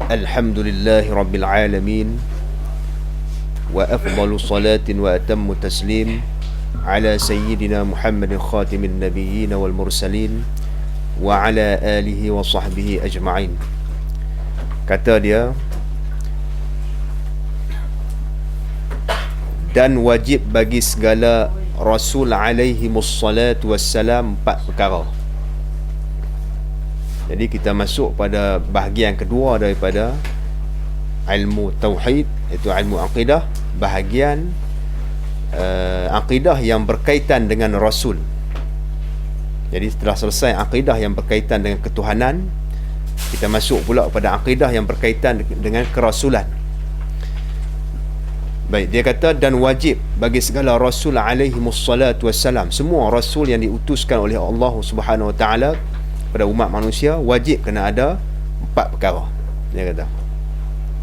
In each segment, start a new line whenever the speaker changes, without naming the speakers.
Alhamdulillahi Rabbil Alamin. Wa afdalu salatin wa atammu taslim ala sayyidina Muhammadin khatimin nabiyyin wal mursalin wa ala alihi wa sahbihi ajma'in. Kata dia, dan wajib bagi segala Rasul alaihi mussalatu wassalam 4 perkara. Jadi kita masuk pada bahagian kedua daripada ilmu tauhid, iaitu ilmu akidah, bahagian akidah yang berkaitan dengan Rasul. Jadi setelah selesai akidah yang berkaitan dengan ketuhanan, kita masuk pula pada akidah yang berkaitan dengan kerasulan. Baik, dia kata dan wajib bagi segala Rasul alaihi mussalatu wassalam, semua Rasul yang diutuskan oleh Allah Subhanahu wa taala pada umat manusia, wajib kena ada 4 perkara. Dia kata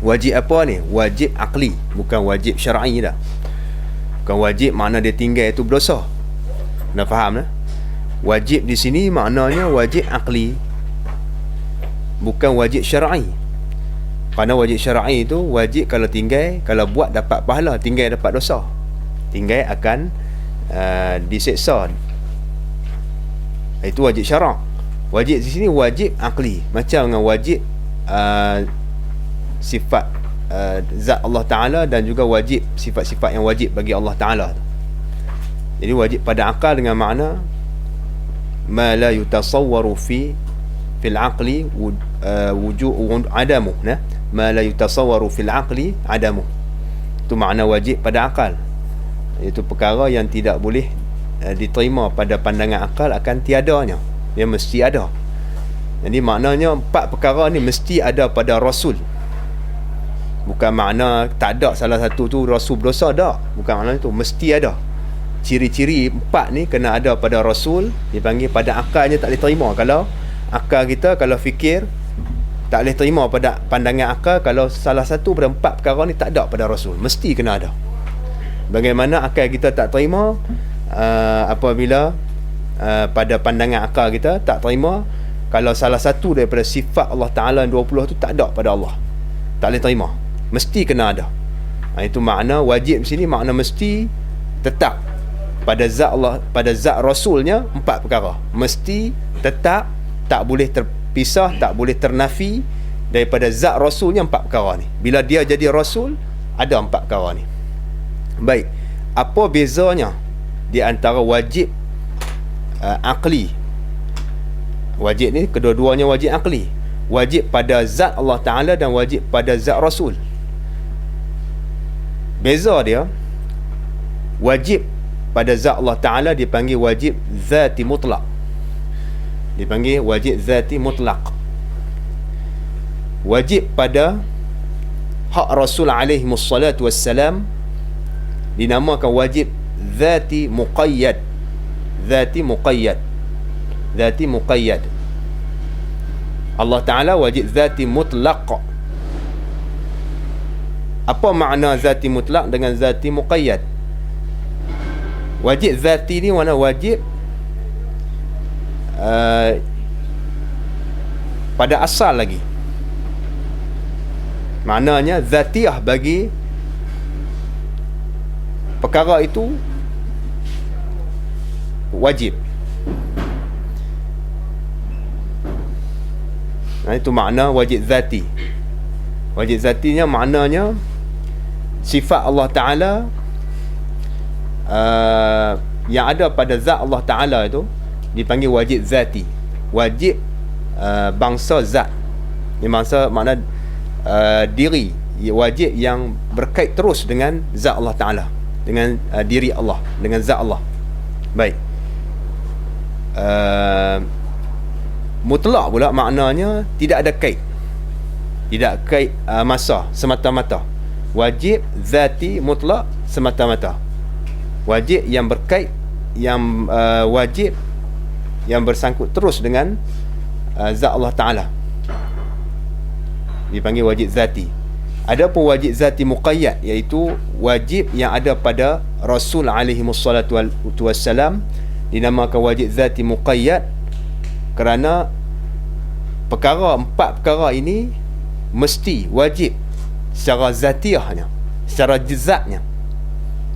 wajib apa ni? Wajib akli, bukan wajib syar'i dah. Bukan wajib makna dia tinggal itu berdosa. Dah faham dah? Wajib di sini maknanya wajib akli, bukan wajib syar'i. Kerana wajib syar'i itu wajib kalau tinggal, kalau buat dapat pahala, tinggal dapat dosa. Tinggal akan diseksa. Itu wajib syarak. Wajib di sini wajib akli, macam dengan wajib sifat zat Allah Ta'ala, dan juga wajib sifat-sifat yang wajib bagi Allah Ta'ala. Jadi wajib pada akal dengan makna ma la yutasawwaru fil aqli wujud adamu, nah, ma la yutasawwaru fil aqli adamu. Itu makna wajib pada akal. Itu perkara yang tidak boleh diterima pada pandangan akal akan tiadanya. Dia mesti ada. Jadi maknanya 4 perkara ni mesti ada pada Rasul. Bukan makna tak ada salah satu tu Rasul berdosa, tak. Bukan makna itu, mesti ada. Ciri-ciri 4 ni kena ada pada Rasul. Dipanggil pada akalnya tak boleh terima. Kalau akal kita, kalau fikir, tak boleh terima pada pandangan akal kalau salah satu pada 4 perkara ni tak ada pada Rasul. Mesti kena ada. Bagaimana akal kita tak terima apabila pada pandangan akal kita tak terima kalau salah satu daripada sifat Allah Ta'ala yang 20 tu tak ada pada Allah, tak boleh terima. Mesti kena ada. Itu makna wajib di sini, makna mesti tetap pada zat Allah, pada zat Rasulnya 4 perkara. Mesti tetap, tak boleh terpisah, tak boleh ternafi daripada zat Rasulnya 4 perkara ni. Bila dia jadi Rasul, ada 4 perkara ni. Baik, apa bezanya di antara wajib akli? Wajib ni kedua-duanya wajib akli. Wajib pada zat Allah Ta'ala dan wajib pada zat Rasul. Beza dia, wajib pada zat Allah Ta'ala dipanggil wajib zati mutlak. Dipanggil wajib zati mutlak. Wajib pada hak Rasul alaihi mussalatu wassalam dinamakan wajib zati muqayyad. Zati muqayyad. Zati muqayyad. Allah Ta'ala wajib zati mutlaq. Apa makna zati mutlaq dengan zati muqayyad? Wajib zati ni mana wajib pada asal lagi. Maknanya zatiah bagi perkara itu wajib. Itu makna wajib zati. Wajib zatinya maknanya sifat Allah Ta'ala yang ada pada zat Allah Ta'ala itu dipanggil wajib zati. Wajib bangsa zat. Ini bangsa makna diri. Wajib yang berkait terus dengan zat Allah Ta'ala, dengan diri Allah, dengan zat Allah. Baik. Mutlak pula maknanya tidak ada kait. Tidak kait masa, semata-mata. Wajib zati mutlak semata-mata. Wajib yang berkait, yang wajib yang bersangkut terus dengan zat Allah Ta'ala, dipanggil wajib zati. Adapun wajib zati muqayyad, iaitu wajib yang ada pada Rasul alaihi wassalatu wassalam, dinamakan wajib zati muqayyad kerana empat perkara ini mesti, wajib secara zatiahnya, secara jazatnya.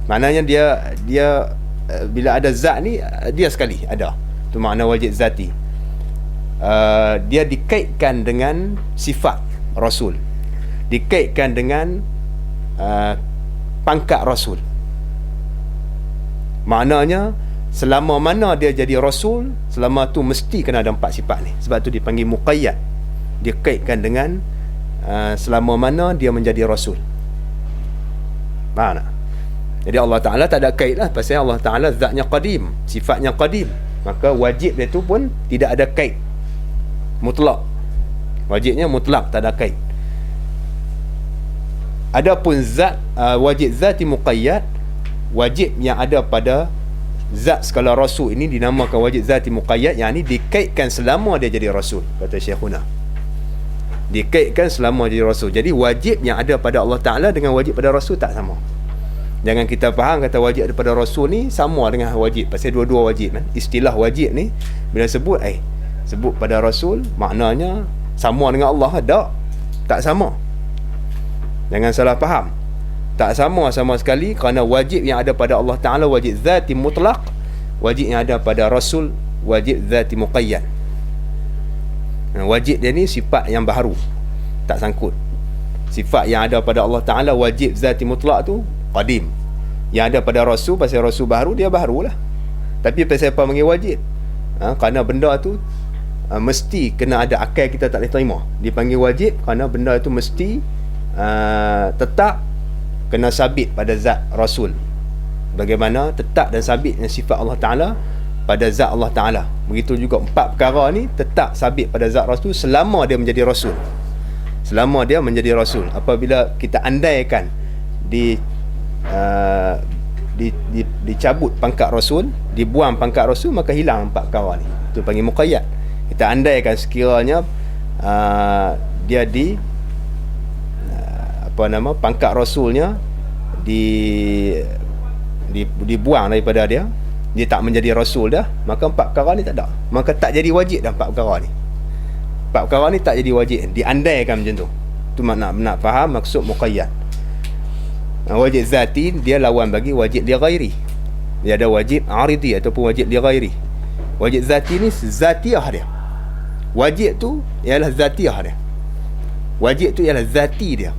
Maknanya dia bila ada zat ni, dia sekali ada. Itu makna wajib zati. Dia dikaitkan dengan sifat Rasul, dikaitkan dengan pangkat Rasul. Maknanya selama mana dia jadi Rasul, selama tu mesti kena ada 4 sifat ni. Sebab tu dipanggil muqayyad. Dia kaitkan dengan selama mana dia menjadi Rasul. Faham tak? Jadi Allah Ta'ala tak ada kait lah, pasal Allah Ta'ala zatnya qadim, sifatnya qadim. Maka wajib dia tu pun tidak ada kait, mutlak. Wajibnya mutlak, tak ada kait. Adapun zat, wajib zati muqayyad, wajib yang ada pada zat skala Rasul ini dinamakan wajib zati muqayyad, yang ni dikaitkan selama dia jadi Rasul, kata Syekhuna. Dikaitkan selama jadi Rasul. Jadi wajib yang ada pada Allah Ta'ala dengan wajib pada Rasul tak sama. Jangan kita faham kata wajib daripada Rasul ni sama dengan wajib, pasal dua-dua wajib kan. Istilah wajib ni bila sebut pada Rasul, maknanya sama dengan Allah. Tak sama. Jangan salah faham. Tak sama sama sekali, kerana wajib yang ada pada Allah Ta'ala wajib zati mutlaq, wajib yang ada pada Rasul wajib zati muqayyad. Wajib dia ni sifat yang baru, tak sangkut. Sifat yang ada pada Allah Ta'ala wajib zati mutlaq tu qadim. Yang ada pada Rasul, pasal Rasul baru, dia barulah. Tapi pasal apa panggil wajib? Kerana benda tu mesti kena ada akal kita tak boleh terima. Dipanggil wajib kerana benda tu mesti tetap kena sabit pada zat Rasul. Bagaimana tetap dan sabitnya sifat Allah Ta'ala pada zat Allah Ta'ala. Begitu juga 4 perkara ni tetap sabit pada zat Rasul selama dia menjadi Rasul. Selama dia menjadi Rasul. Apabila kita andaikan dicabut pangkat Rasul, dibuang pangkat Rasul, maka hilang 4 perkara ni. Itu panggil muqayyad. Kita andaikan sekiranya dia pangkat Rasulnya dibuang daripada dia tak menjadi Rasul dah, maka 4 perkara ni tak ada. Maka tak jadi wajib dah 4 perkara ni. 4 perkara ni tak jadi wajib, diandaikan macam tu. Tu nak faham maksud muqayyad. Wajib zati dia lawan bagi wajib li ghairi. Dia ada wajib aridi ataupun wajib li ghairi. Wajib zati ni zatiah dia. Wajib tu ialah zatiah dia. Wajib tu ialah zati dia.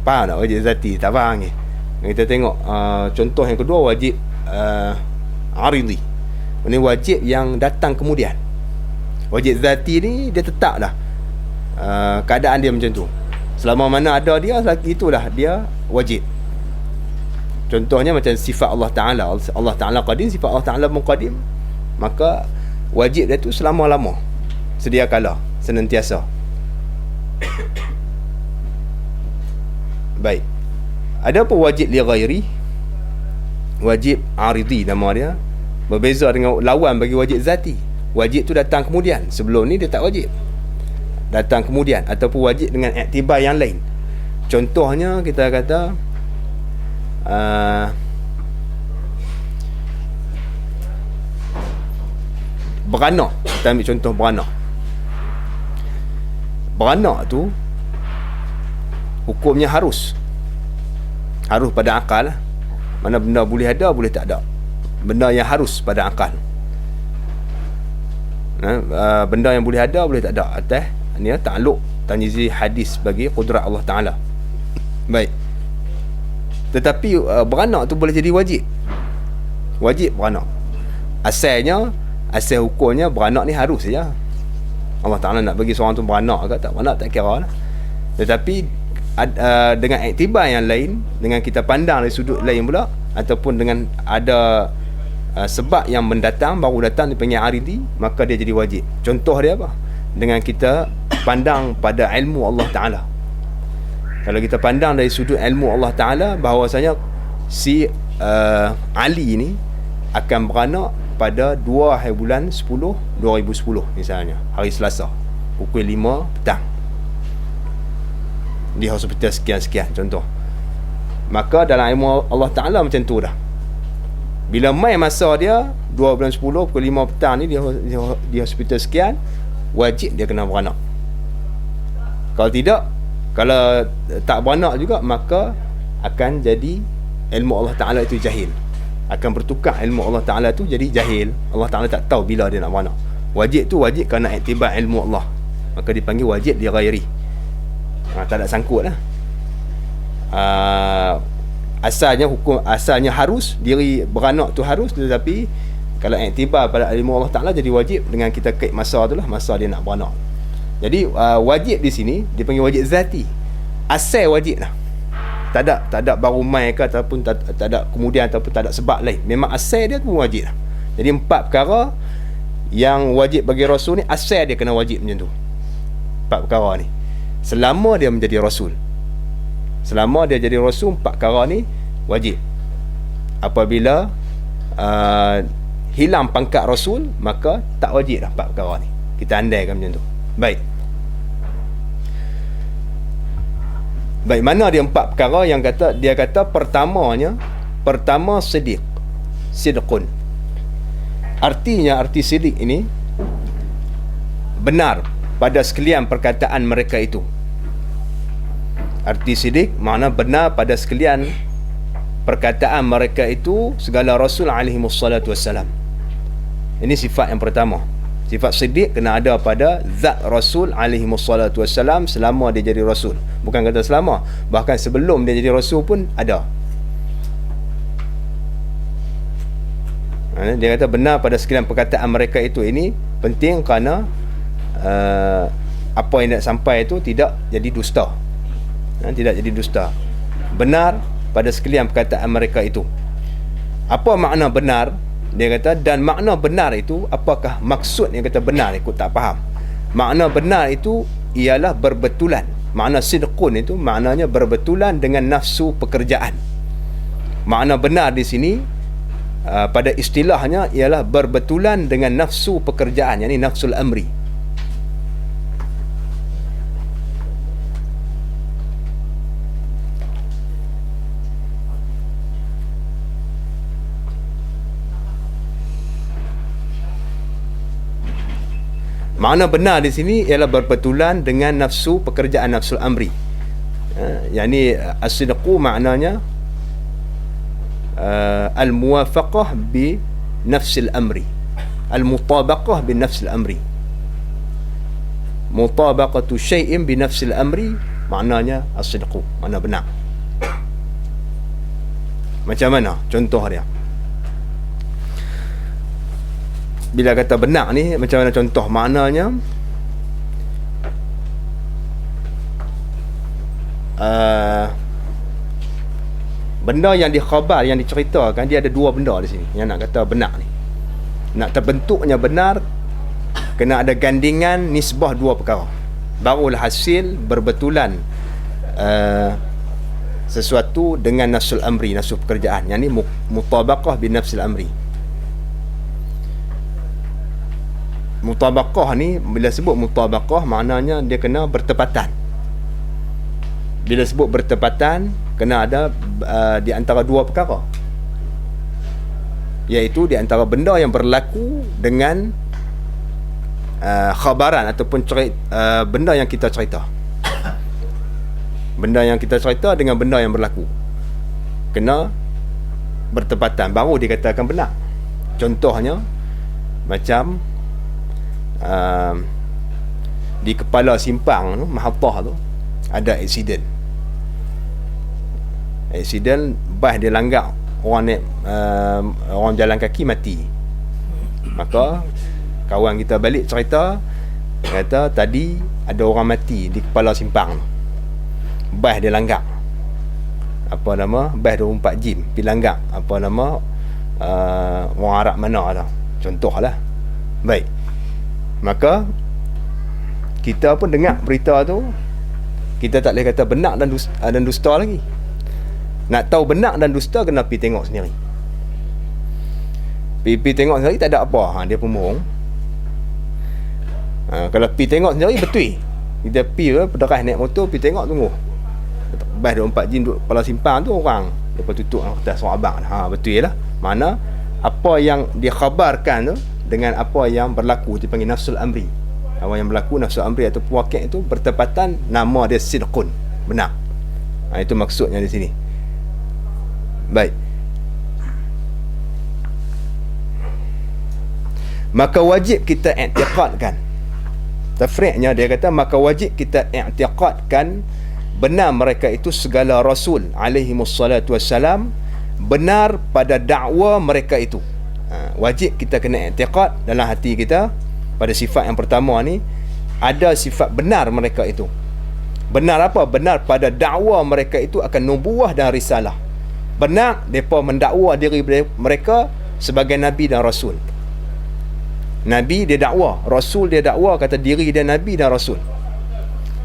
Faham tak wajib zati? Tak faham ni. Kita tengok contoh yang kedua, wajib aridi. Ini wajib yang datang kemudian. Wajib zati ni dia tetap dah keadaan dia macam tu. Selama mana ada dia, itulah dia wajib. Contohnya macam sifat Allah Ta'ala. Allah Ta'ala qadim, sifat Allah Ta'ala pun qadim. Maka wajib dia tu selama-lama, sedia kala, senantiasa. Baik. Ada apa wajib li ghairi? Wajib aridi nama dia. Berbeza dengan lawan bagi wajib zati. Wajib tu datang kemudian. Sebelum ni dia tak wajib. Datang kemudian. Ataupun wajib dengan iktibar yang lain. Contohnya kita kata beranak. Kita ambil contoh beranak. Beranak tu hukumnya harus pada akal lah. Mana benda boleh ada, boleh tak ada. Benda yang harus pada akal. Benda yang boleh ada, boleh tak ada. Atas ni takluk tanjizi hadis bagi qudrat Allah Ta'ala. Baik. Tetapi beranak tu boleh jadi wajib. Wajib beranak. Asal hukumnya beranak ni harus saja. Allah Ta'ala nak bagi seorang tu beranak ke tak beranak tak kira lah. Tetapi dengan iktibar yang lain, dengan kita pandang dari sudut lain pula, ataupun dengan ada sebab yang mendatang, baru datang dipanggil aridi, maka dia jadi wajib. Contoh dia apa? Dengan kita pandang pada ilmu Allah Ta'ala. Kalau kita pandang dari sudut ilmu Allah Ta'ala, bahawasanya si Ali ni akan beranak pada 2 hari bulan 10 2010 misalnya, hari Selasa pukul 5 petang di hospital sekian-sekian contoh. Maka dalam ilmu Allah Ta'ala macam tu dah. Bila mai masa dia 2 bulan 10 pukul 5 petang ni di hospital sekian, wajib dia kena beranak. Kalau tidak, kalau tak beranak juga, maka akan jadi ilmu Allah Ta'ala itu jahil, akan bertukar ilmu Allah Ta'ala itu jadi jahil. Allah Ta'ala tak tahu bila dia nak beranak. Wajib tu wajib kerana iktibar ilmu Allah, maka dipanggil wajib li ghairi. Tak ada sangkut lah. Asalnya hukum, asalnya harus diri beranak tu harus, tetapi kalau iktibar pada ilmu Allah Ta'ala jadi wajib dengan kita kait masa tu lah, masa dia nak beranak. Jadi wajib di sini dipanggil wajib zati, asal wajib lah. Tak ada baru mai ke ataupun tak ada kemudian ataupun tak ada sebab lain. Memang asal dia pun wajib lah. Jadi 4 perkara yang wajib bagi Rasul ni, asal dia kena wajib macam tu. 4 perkara ni selama dia menjadi Rasul. Selama dia jadi Rasul, 4 perkara ni wajib. Apabila hilang pangkat Rasul, maka tak wajib dah 4 perkara ni. Kita andaikan macam tu. Baik, mana dia 4 perkara yang dia kata pertama sidqun. Arti sidik ini benar pada sekalian perkataan mereka itu. Arti sidik makna benar pada sekalian perkataan mereka itu, segala Rasul alaihi wassalatu wassalam. Ini sifat yang pertama. Sifat sidik kena ada pada zat Rasul alaihi wassalatu wassalam selama dia jadi Rasul. Bukan kata selama, bahkan sebelum dia jadi Rasul pun ada. Dia kata benar pada sekalian perkataan mereka itu. Ini penting kerana apa yang nak sampai itu tidak jadi dusta. Tidak jadi dusta. Benar pada sekalian perkataan mereka itu. Apa makna benar? Dia kata, dan makna benar itu, apakah maksud yang kata benar? Ikut tak faham. Makna benar itu ialah berbetulan. Makna sidqun itu maknanya berbetulan dengan nafsu pekerjaan. Makna benar di sini pada istilahnya ialah berbetulan dengan nafsu pekerjaan, yakni nafsul amri. Makna benar di sini ialah berbetulan dengan nafsu pekerjaan, nafsul amri. Yani as-sidqu maknanya al-muwafaqah bi nafsil amri, al-mutabaqah bi nafsil amri. Mutabaqatu syai'in bi nafsil amri maknanya as-sidqu, makna benar. Macam mana contoh dia? Bila kata benar ni, macam mana contoh? Maknanya benda yang dikhabar, yang diceritakan, dia ada 2 benda di sini yang nak kata benar ni. Nak terbentuknya benar, kena ada gandingan nisbah 2 perkara, barulah hasil berbetulan sesuatu dengan nafsul amri, nafsu pekerjaan, yang ni mutabaqah bin nafsul amri. Mutabaqah ni, bila sebut mutabaqah, maknanya dia kena bertepatan. Bila sebut bertepatan, kena ada di antara 2 perkara, iaitu di antara benda yang berlaku dengan khabaran ataupun benda yang kita cerita. Benda yang kita cerita dengan benda yang berlaku kena bertepatan, baru dikatakan benar. Contohnya macam di kepala simpang tu, Mahathah tu, ada aksiden, bas dia langgar orang orang jalan kaki mati. Maka kawan kita balik cerita, kata tadi ada orang mati di kepala simpang tu, bas dia langgar, apa nama, bas 24 jim pergi langgar, apa nama, orang Arab mana tau, contohlah. Baik, maka kita pun dengar berita tu, kita tak boleh kata benar dan dusta lagi. Nak tahu benar dan dusta, kena pergi tengok sendiri. Pergi tengok sendiri tak ada apa, dia pembohong. Kalau pergi tengok sendiri, betul. Kita pergi pederas naik motor, pergi tengok, tunggu bas 24 jin duduk kepala simpang tu orang, lepas tutup kertas surat abang. Betul lah. Mana apa yang dikhabarkan tu dengan apa yang berlaku, dipanggil nafsul amri. Apa yang berlaku nafsu amri atau waqi' itu bertepatan, nama dia sidqun, benar. Itu maksudnya di sini. Baik. Maka wajib kita i'tiqadkan. Tafri'nya dia kata, maka wajib kita i'tiqadkan benar mereka itu segala rasul alaihi wassalatu wassalam, benar pada dakwa mereka itu. Wajib kita kena i'tiqad dalam hati kita pada sifat yang pertama ni, ada sifat benar mereka itu. Benar apa? Benar pada dakwa mereka itu akan nubuwah dan risalah. Benar mereka mendakwa diri mereka sebagai nabi dan rasul. Nabi dia dakwa, rasul dia dakwa kata diri dia nabi dan rasul.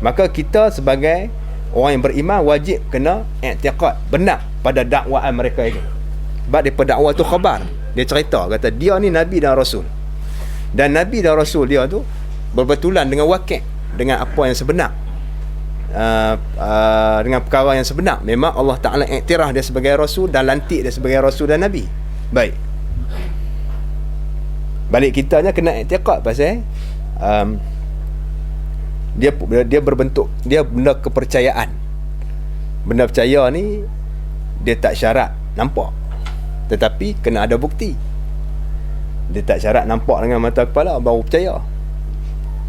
Maka kita sebagai orang yang beriman wajib kena i'tiqad benar pada dakwaan mereka itu. Sebab depa dakwa tu khabar. Dia cerita kata dia ni nabi dan rasul. Dan nabi dan rasul dia tu berbetulan dengan waqi', dengan apa yang sebenar, dengan perkara yang sebenar. Memang Allah Ta'ala iktiraf dia sebagai rasul dan lantik dia sebagai rasul dan nabi. Baik, balik kitanya kena i'tiqad pasal dia berbentuk, dia benda kepercayaan. Benda percaya ni dia tak syarat nampak, tetapi kena ada bukti. Dia tak syarat nampak dengan mata kepala baru percaya,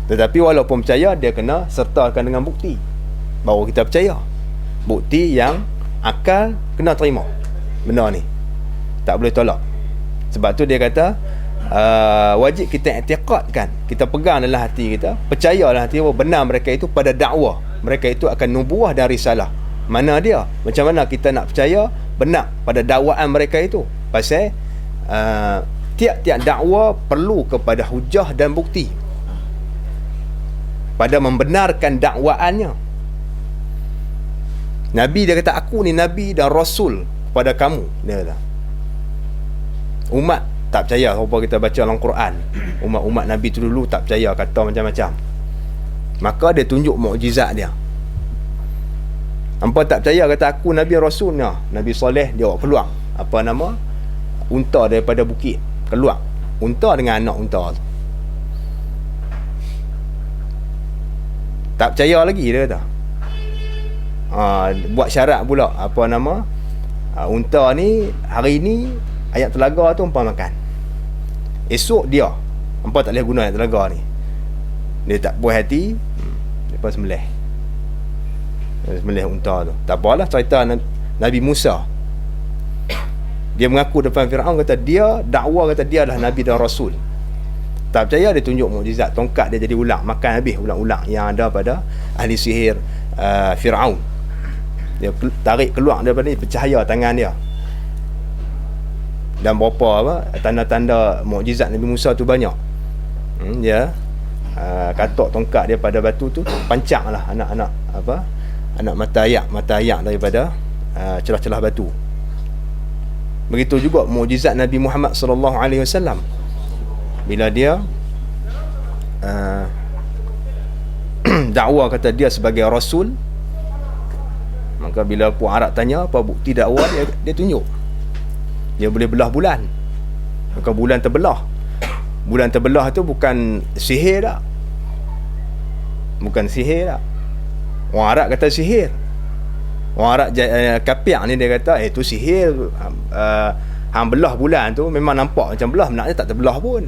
tetapi walaupun percaya dia kena sertakan dengan bukti, baru kita percaya. Bukti yang akal kena terima benda ni, tak boleh tolak. Sebab tu dia kata wajib kita i'tiqadkan, kita pegang dalam hati kita, percaya dalam hati bahawa benar mereka itu pada dakwah mereka itu akan nubuwah dan risalah. Mana dia? Macam mana kita nak percaya benar pada dakwaan mereka itu? Pasal tiap-tiap dakwa perlu kepada hujah dan bukti pada membenarkan dakwaannya. Nabi dia kata aku ni nabi dan rasul kepada kamu, dia kata. Umat tak percaya apa kita baca dalam Quran. Umat-umat Nabi tu dulu tak percaya, kata macam-macam. Maka dia tunjuk mukjizat dia. Hampa tak percaya kata aku nabi rasulnya. Nabi Saleh dia keluar apa nama unta daripada bukit, keluar unta dengan anak unta tu. Tak percaya lagi dia kata. Buat syarat pula apa nama unta ni hari ni ayat telaga tu hampa makan, esok dia hampa tak boleh guna ayat telaga ni. Dia tak puas hati, lepas sembelih unta tu. Tak apalah, cerita Nabi Musa, dia mengaku depan Firaun kata dia dakwa kata dia adalah nabi dan rasul. Tak percaya, dia tunjuk mukjizat, tongkat dia jadi ulang, makan habis ulang-ulang yang ada pada ahli sihir Firaun. Dia tarik keluar daripada ni, bercahaya tangan dia. Dan berapa tanda-tanda mukjizat Nabi Musa tu banyak. Dia katok tongkat dia pada batu tu, pancanglah anak mata ayak daripada celah-celah batu. Begitu juga mukjizat Nabi Muhammad sallallahu alaihi wasallam. Bila dia dakwa kata dia sebagai rasul, maka bila puak Arab tanya apa bukti dakwa dia tunjuk. Dia boleh belah bulan, maka bulan terbelah. Bulan terbelah tu bukan sihir tak, bukan sihir tak. Orang Arab kata sihir. Orang Arab kafir ni dia kata tu sihir. Hang belah bulan tu memang nampak macam belah, benarnya tak terbelah pun.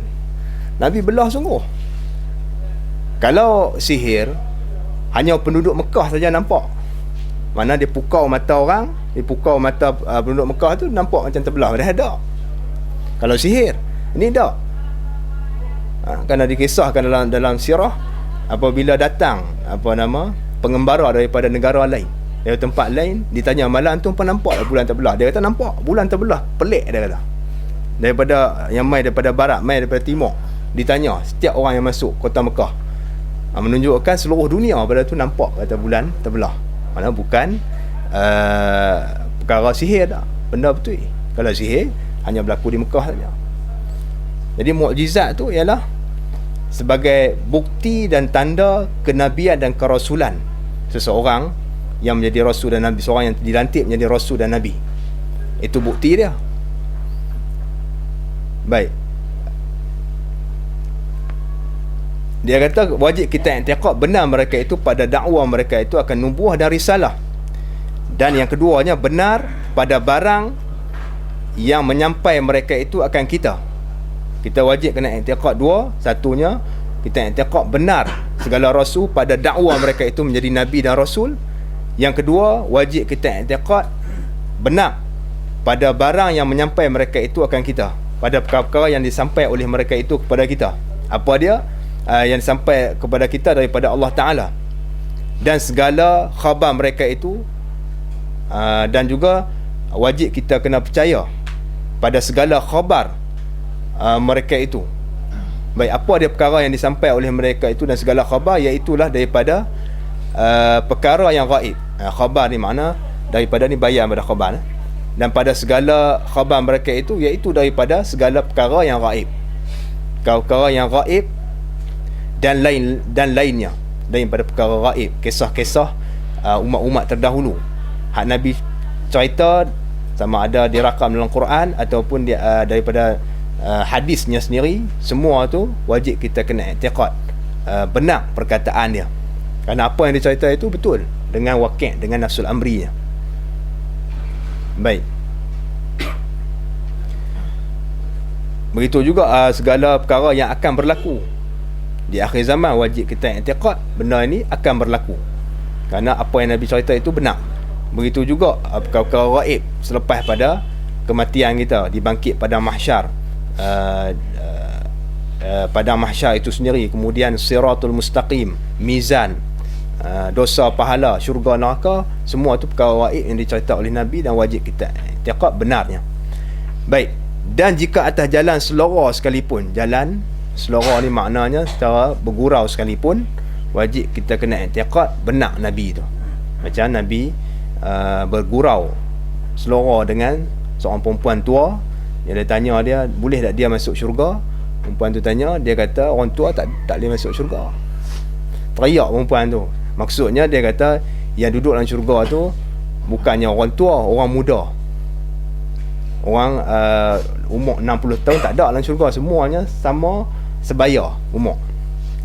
Nabi belah sungguh. Kalau sihir hanya penduduk Mekah saja nampak, mana dia pukau mata orang, dia pukau mata penduduk Mekah tu nampak macam terbelah. Dia ada. Kalau sihir ini tak. Kerana dikisahkan dalam sirah, apabila datang pengembara daripada negara lain, dari tempat lain, ditanya malam tu apa nampak bulan terbelah. Dia kata nampak bulan terbelah, pelik dia kata. Daripada yang mai daripada barat, mai daripada timur, ditanya setiap orang yang masuk kota Mekah, menunjukkan seluruh dunia pada tu nampak kata bulan terbelah. Mana bukan perkara sihir tak, benda betul. Kalau sihir hanya berlaku di Mekah saja. Jadi mukjizat tu ialah sebagai bukti dan tanda kenabian dan kerasulan seseorang yang menjadi rasul dan nabi, seorang yang dilantik menjadi rasul dan nabi. Itu bukti dia. Baik. Dia kata wajib kita i'tiqad benar mereka itu pada dakwah mereka itu akan nubuah dan risalah. Dan yang keduanya, benar pada barang yang menyampai mereka itu akan kita. Kita wajib kena i'tiqad dua. Satunya, kita i'tiqad benar segala rasul pada dakwah mereka itu menjadi nabi dan rasul. Yang kedua, wajib kita i'tiqad benar pada barang yang menyampai mereka itu akan kita, pada perkara-perkara yang disampaikan oleh mereka itu kepada kita. Apa dia? Yang disampaikan kepada kita daripada Allah Ta'ala, dan segala khabar mereka itu. Dan juga wajib kita kena percaya pada segala khabar mereka itu. Baik, apa dia perkara yang disampaikan oleh mereka itu dan segala khabar, iaitulah daripada perkara yang gaib. Khabar ni makna daripada ni bayan pada khabar. Dan pada segala khabar mereka itu, iaitu daripada segala perkara yang gaib. Perkara yang gaib dan lainnya daripada perkara gaib, kisah-kisah umat-umat terdahulu, hak Nabi cerita, sama ada dirakam dalam Quran ataupun daripada hadisnya sendiri, semua tu wajib kita kena i'tiqad benar perkataan dia, kerana apa yang dia cerita itu betul dengan waqi', dengan nafsul amrinya. Baik, begitu juga segala perkara yang akan berlaku di akhir zaman, wajib kita i'tiqad benda ini akan berlaku, kerana apa yang Nabi cerita itu benar. Begitu juga perkara-perkara gaib selepas pada kematian kita, dibangkit pada mahsyar, pada mahsyar itu sendiri, kemudian siratul mustaqim, mizan, dosa pahala, syurga neraka, semua itu perkara gaib yang dicerita oleh Nabi dan wajib kita i'tiqad benarnya. Baik, dan jika atas jalan selora sekalipun, jalan selora ni maknanya secara bergurau sekalipun, wajib kita kena i'tiqad benar Nabi itu. Macam Nabi bergurau selora dengan seorang perempuan tua, dia tanya dia, boleh tak dia masuk syurga? Perempuan tu tanya, dia kata orang tua tak boleh masuk syurga. Teriak perempuan tu. Maksudnya dia kata yang duduk dalam syurga tu bukannya orang tua, orang muda, orang umur 60 tahun tak ada dalam syurga, semuanya sama sebaya umur,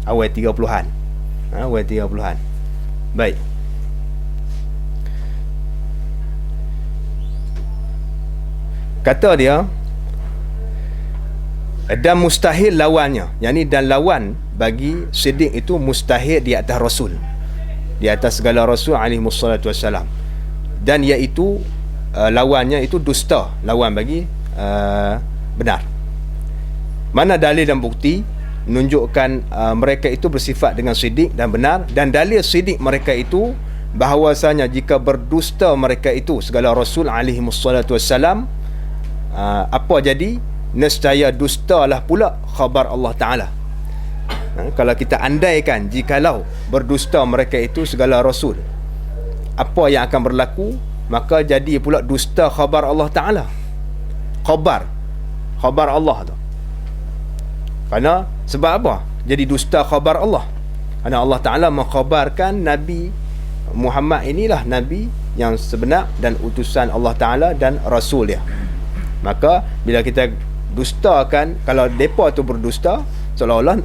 awal 30-an. Awal 30-an. Baik, kata dia, dan mustahil lawannya, yakni dan lawan bagi siddiq itu mustahil di atas rasul, di atas segala rasul alaihi wassalatu wassalam, dan iaitu lawannya itu dusta, lawan bagi benar. Mana dalil dan bukti menunjukkan mereka itu bersifat dengan siddiq dan benar, dan dalil siddiq mereka itu bahawasanya jika berdusta mereka itu segala rasul alaihi wassalatu wassalam, apa jadi? Nescaya dustalah pula khabar Allah Ta'ala. Kalau kita andaikan jikalau berdusta mereka itu segala rasul, apa yang akan berlaku? Maka jadi pula dusta khabar Allah Ta'ala, khabar Allah tu. Kerana sebab apa jadi dusta khabar Allah? Kerana Allah Ta'ala mengkhabarkan Nabi Muhammad inilah Nabi yang sebenar dan utusan Allah Ta'ala dan Rasul dia. Maka bila kita dustakan, kalau mereka tu berdusta, seolah-olah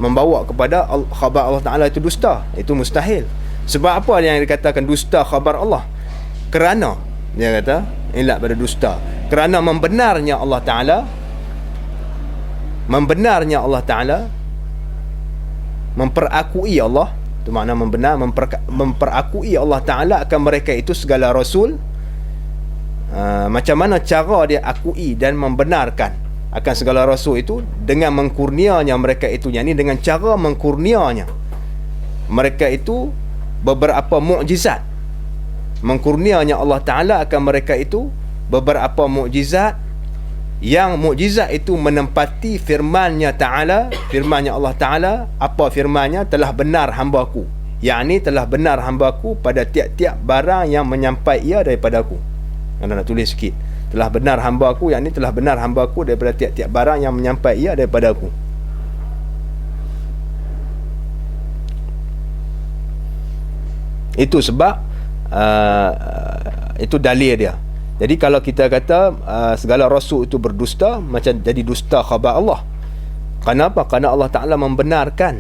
membawa kepada khabar Allah Ta'ala itu dusta. Itu mustahil. Sebab apa yang dikatakan dusta khabar Allah? Kerana dia kata ilat pada dusta, kerana membenarnya Allah Ta'ala, memperakui Allah, itu makna membenar, memperakui Allah Ta'ala akan mereka itu segala rasul. Macam mana cara dia akui dan membenarkan akan segala rasul itu? Dengan mengkurnianya mereka itu, yakni dengan cara mengkurnianya mereka itu beberapa mukjizat. Mengkurnianya Allah Ta'ala akan mereka itu beberapa mukjizat, yang mukjizat itu menempati firman-Nya Ta'ala, firman-Nya Allah Ta'ala. Apa firman-Nya? Telah benar hamba-Ku, yakni telah benar hamba-Ku pada tiap-tiap barang yang menyampai ia daripada Aku. Anda nak tulis sikit, telah benar hamba-Aku, yakni telah benar hamba-Ku daripada tiap-tiap barang yang menyampai ia daripada Aku. Itu sebab itu dalil dia. Jadi kalau kita kata segala rasul itu berdusta, macam jadi dusta khabar Allah. Kenapa? Kerana Allah Ta'ala membenarkan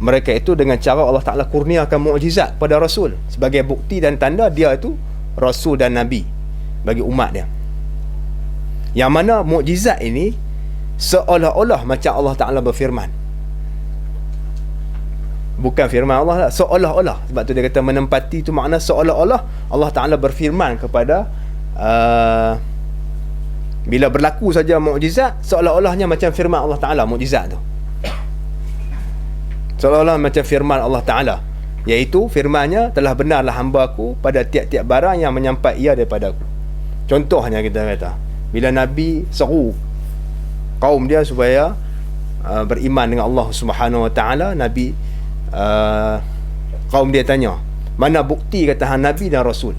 mereka itu dengan cara Allah Ta'ala kurniakan mukjizat pada Rasul sebagai bukti dan tanda dia itu Rasul dan Nabi bagi umat dia. Yang mana mukjizat ini seolah-olah macam Allah Ta'ala berfirman, bukan firman Allah lah, seolah-olah. Sebab tu dia kata menempati tu makna seolah-olah Allah Ta'ala berfirman kepada bila berlaku saja mukjizat, seolah-olahnya macam firman Allah Ta'ala mukjizat tu, seolah-olah macam firman Allah Ta'ala, iaitu firmannya, telah benarlah hamba aku pada tiap-tiap barang yang menyampai ia daripada aku. Contohnya kita kata bila Nabi seru kaum dia supaya beriman dengan Allah Subhanahu Wa Ta'ala, Nabi kaum dia tanya, mana bukti kata hang Nabi dan Rasul?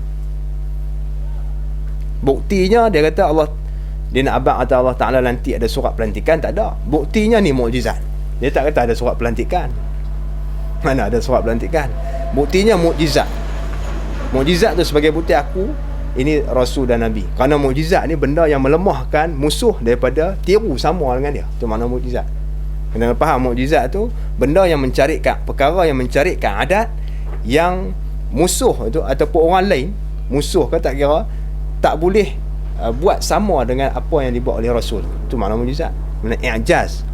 Buktinya dia kata dia nak abang kata Allah Ta'ala nanti ada surat pelantikan, tak ada. Buktinya ni mukjizat. Dia tak kata ada surat pelantikan. Mana ada surat pelantikan? Buktinya mukjizat. Mukjizat tu sebagai bukti aku ini Rasul dan Nabi. Kerana mukjizat ni benda yang melemahkan musuh daripada tiru sama dengan dia. Tu makna mukjizat. Kena faham mukjizat tu benda yang mencarikan perkara yang mencarikan adat yang musuh tu ataupun orang lain, musuh ke tak kira, tak boleh buat sama dengan apa yang dibuat oleh Rasul. Itu makna mukjizat. Makna i'jaz,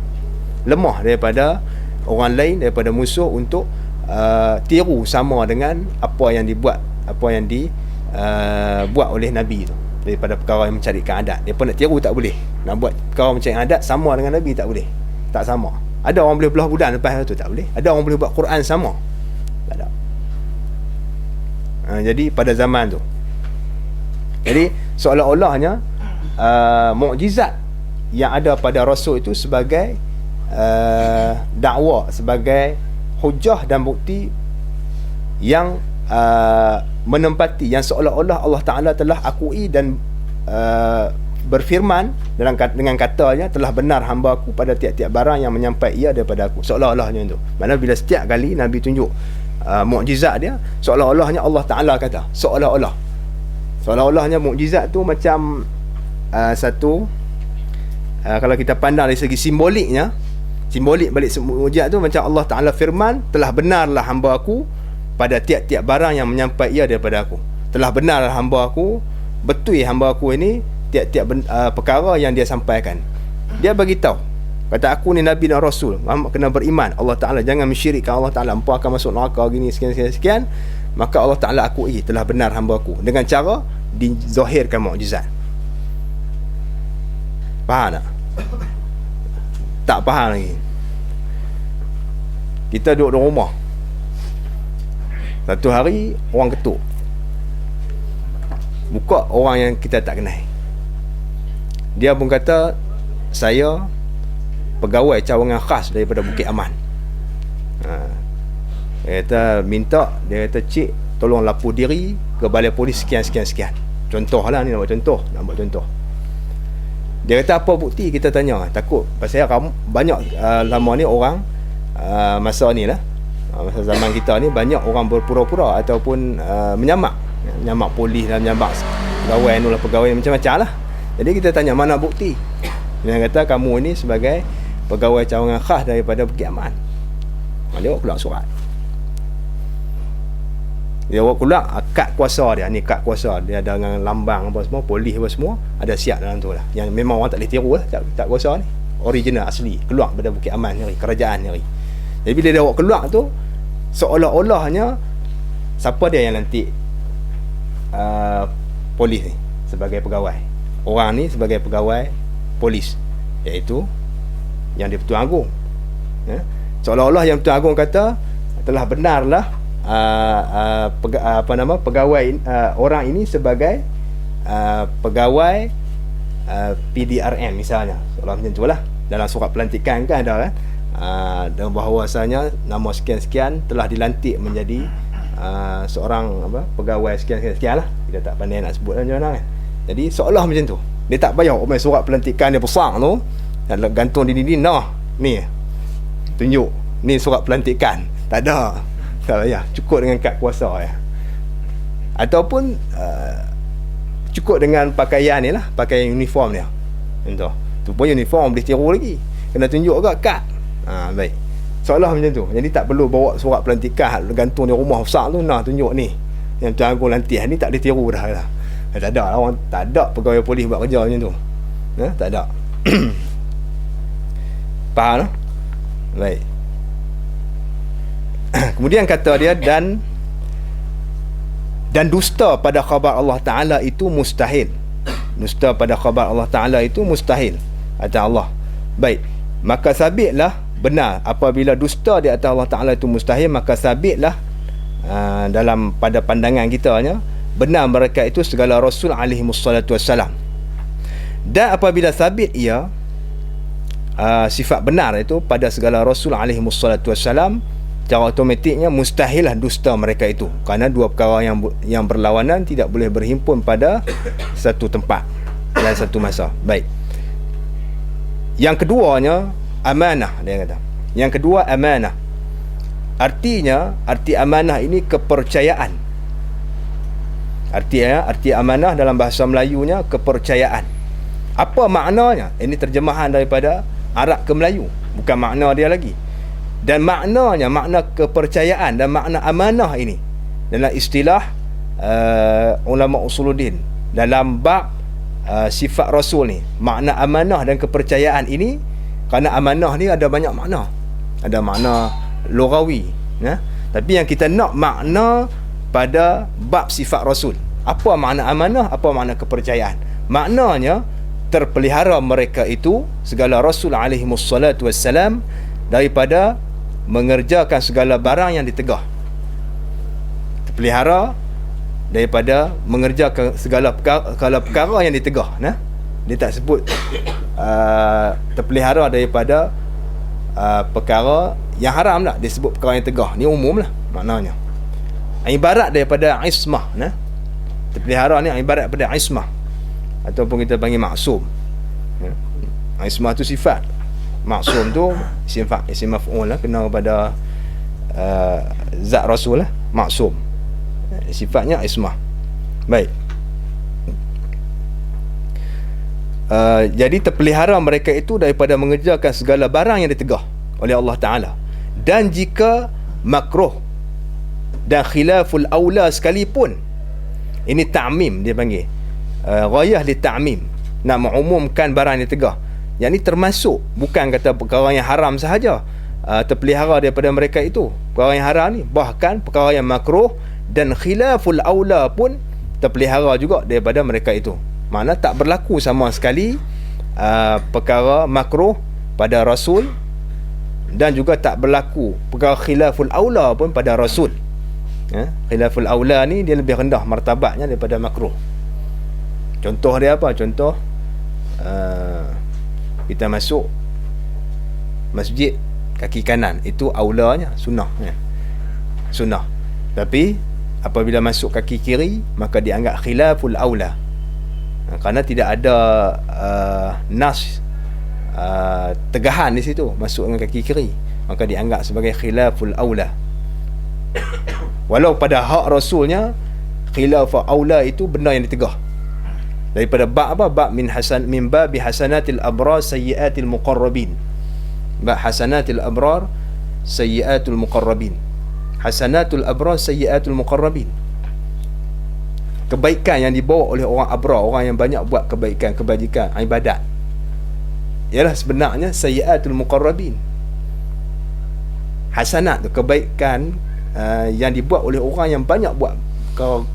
lemah daripada orang lain, daripada musuh untuk tiru sama dengan apa yang dibuat, apa yang buat oleh Nabi tu, daripada perkara yang mencarikan adat. Dia pun nak tiru tak boleh, nak buat perkara mencarikan adat sama dengan Nabi tak boleh, tak sama. Ada orang boleh belah budan lepas tu, tak boleh. Ada orang boleh buat Quran sama, tak ada. Jadi pada zaman tu, jadi seolah-olahnya mukjizat yang ada pada Rasul itu sebagai dakwa, sebagai hujah dan bukti yang menempati, yang seolah-olah Allah Ta'ala telah akui dan berfirman dengan katanya, telah benar hamba aku pada tiap-tiap barang yang menyampai ia daripada aku. Seolah-olahnya tu. Mana bila setiap kali Nabi tunjuk mukjizat dia, seolah-olahnya Allah Ta'ala kata, seolah-olahnya mukjizat tu macam satu kalau kita pandang dari segi simbolik balik mukjizat tu macam Allah Ta'ala firman, telah benarlah hamba aku pada tiap-tiap barang yang menyampai ia daripada aku. Telah benarlah hamba aku, betul hamba aku ini tiap-tiap perkara yang dia sampaikan. Dia bagi tahu, kata aku ni Nabi dan Rasul, Muhammad kena beriman Allah Ta'ala, jangan mensyirikkan Allah Ta'ala, hampa akan masuk neraka gini sekian. Maka Allah Ta'ala akui telah benar hamba aku dengan cara dizahirkan mukjizat. Faham tak? Tak faham lagi. Kita duduk di rumah, satu hari orang ketuk, buka orang yang kita tak kenal. Dia pun kata, saya pegawai cawangan khas daripada Bukit Aman. Dia kata minta, dia kata cik tolong lapor diri ke balai polis sekian. Contoh lah ni, nak buat contoh. Dia kata apa bukti? Kita tanya, takut pasal kamu banyak lama ni orang masa ni lah, masa zaman kita ni banyak orang berpura-pura ataupun menyamak polis dan menyamak pegawai macam-macam lah. Jadi kita tanya mana bukti? Dia kata kamu ni sebagai pegawai cawangan khas daripada Bukit Aman. Dia buat keluar surat, dia buat keluar kad kuasa dia. Ni kad kuasa dia ada dengan lambang apa semua, polis apa semua ada siap dalam tu lah, yang memang orang tak boleh tiru lah. kad kuasa ni original asli, keluar daripada Bukit Aman ni, kerajaan ni. Jadi bila dia buat keluar tu, seolah-olahnya siapa dia yang lantik polis ni sebagai pegawai, orang ni sebagai pegawai polis, iaitu yang di-Pertuan Agong. Seolah-olah yang Pertuan Agong kata telah benarlah pegawai orang ini sebagai pegawai PDRM misalnya, seolah macam tu lah. Dalam surat pelantikan kan ada kan, dan bahawasanya nama sekian-sekian telah dilantik menjadi seorang pegawai sekian-sekian lah. Kita tak pandai nak sebut macam mana kan. Jadi seolah macam tu. Dia tak payah surat pelantikan dia besar tu gantung di dinding, ni tunjuk ni surat pelantikan, tak ada. Tak payah, cukup dengan kad kuasa ya. Ataupun cukup dengan pakaian ni lah, pakaian uniform dia. Contoh tu pun uniform boleh tiru lagi, kena tunjuk juga kad. Baik, seolah macam tu. Jadi tak perlu bawa surat pelantikan gantung di rumah besar tu, nah tunjuk ni yang Tuan Agung lantik ni, tak boleh tiru dah lah. Tak ada lah, orang tak ada pegawai polis buat kerja macam tu. Tak ada. Faham tak? Baik. Kemudian kata dia, dan dusta pada khabar Allah Ta'ala itu mustahil. Dusta pada khabar Allah Ta'ala itu mustahil, kata Allah. Baik, maka sabitlah benar apabila dusta di atas Allah Ta'ala itu mustahil, maka sabitlah dalam pada pandangan kita nya, benar mereka itu segala Rasul alaihimussalatu wassalam. Dan apabila sabit ia sifat benar itu pada segala Rasul alaihimussalatu wassalam, secara automatiknya mustahillah dusta mereka itu, kerana dua perkara yang berlawanan tidak boleh berhimpun pada satu tempat dan satu masa. Baik. Yang keduanya amanah, dia kata. Yang kedua amanah. Artinya, arti amanah ini kepercayaan. Arti amanah dalam bahasa Melayunya kepercayaan. Apa maknanya? Ini terjemahan daripada Arab ke Melayu, bukan makna dia lagi. Dan maknanya, makna kepercayaan dan makna amanah ini dalam istilah ulama usuluddin, dalam bab sifat Rasul ni, makna amanah dan kepercayaan ini, kerana amanah ni ada banyak makna. Ada makna lughawi, tapi yang kita nak makna pada bab sifat Rasul. Apa makna amanah, apa makna kepercayaan? Maknanya terpelihara mereka itu, segala Rasul alaihimussalatu wassalam, daripada mengerjakan segala barang yang ditegah. Terpelihara daripada mengerjakan segala perkara yang ditegah. Dia tak sebut terpelihara daripada perkara yang haram lah, dia sebut perkara yang tegah. Ni umum lah maknanya. Ibarat daripada ismah. Terpelihara ni ibarat daripada ismah, ataupun kita panggil maksum. Ismah tu sifat, maksum tu isim maf'ul lah, kena pada zat Rasul lah, maksum. Sifatnya ismah. Baik. Jadi terpelihara mereka itu daripada mengerjakan segala barang yang ditegah oleh Allah Ta'ala. Dan jika makruh dan khilaful aula sekalipun, ini ta'mim dia panggil, ghayah li ta'mim, nak mengumumkan barang yang ditegah. Yang ini termasuk, bukan kata perkara yang haram sahaja terpelihara daripada mereka itu, perkara yang haram ni, bahkan perkara yang makruh dan khilaful aula pun terpelihara juga daripada mereka itu. Makna tak berlaku sama sekali perkara makruh pada Rasul, dan juga tak berlaku perkara khilaful aula pun pada Rasul. Khilaful aula ni dia lebih rendah martabatnya daripada makruh. Contoh dia apa? Contoh kita masuk masjid kaki kanan, itu aulanya sunnah, sunnah. Tapi apabila masuk kaki kiri, maka dianggap khilaful aula, kerana tidak ada nas tegahan di situ, masuk dengan kaki kiri, maka dianggap sebagai khilaful aula. Walau pada hak Rasulnya khilaful aula itu benda yang ditegah daripada bab apa? Bab min babi hasanatil abrar sayyiatil muqarrabin. Bab hasanatil abrar sayyiatul muqarrabin. Hasanatul abrar sayyiatul muqarrabin, kebaikan yang dibawa oleh orang abrar, orang yang banyak buat kebaikan, kebajikan, ibadat, ialah sebenarnya sayyiatul muqarrabin. Hasanat tu kebaikan yang dibuat oleh orang yang banyak buat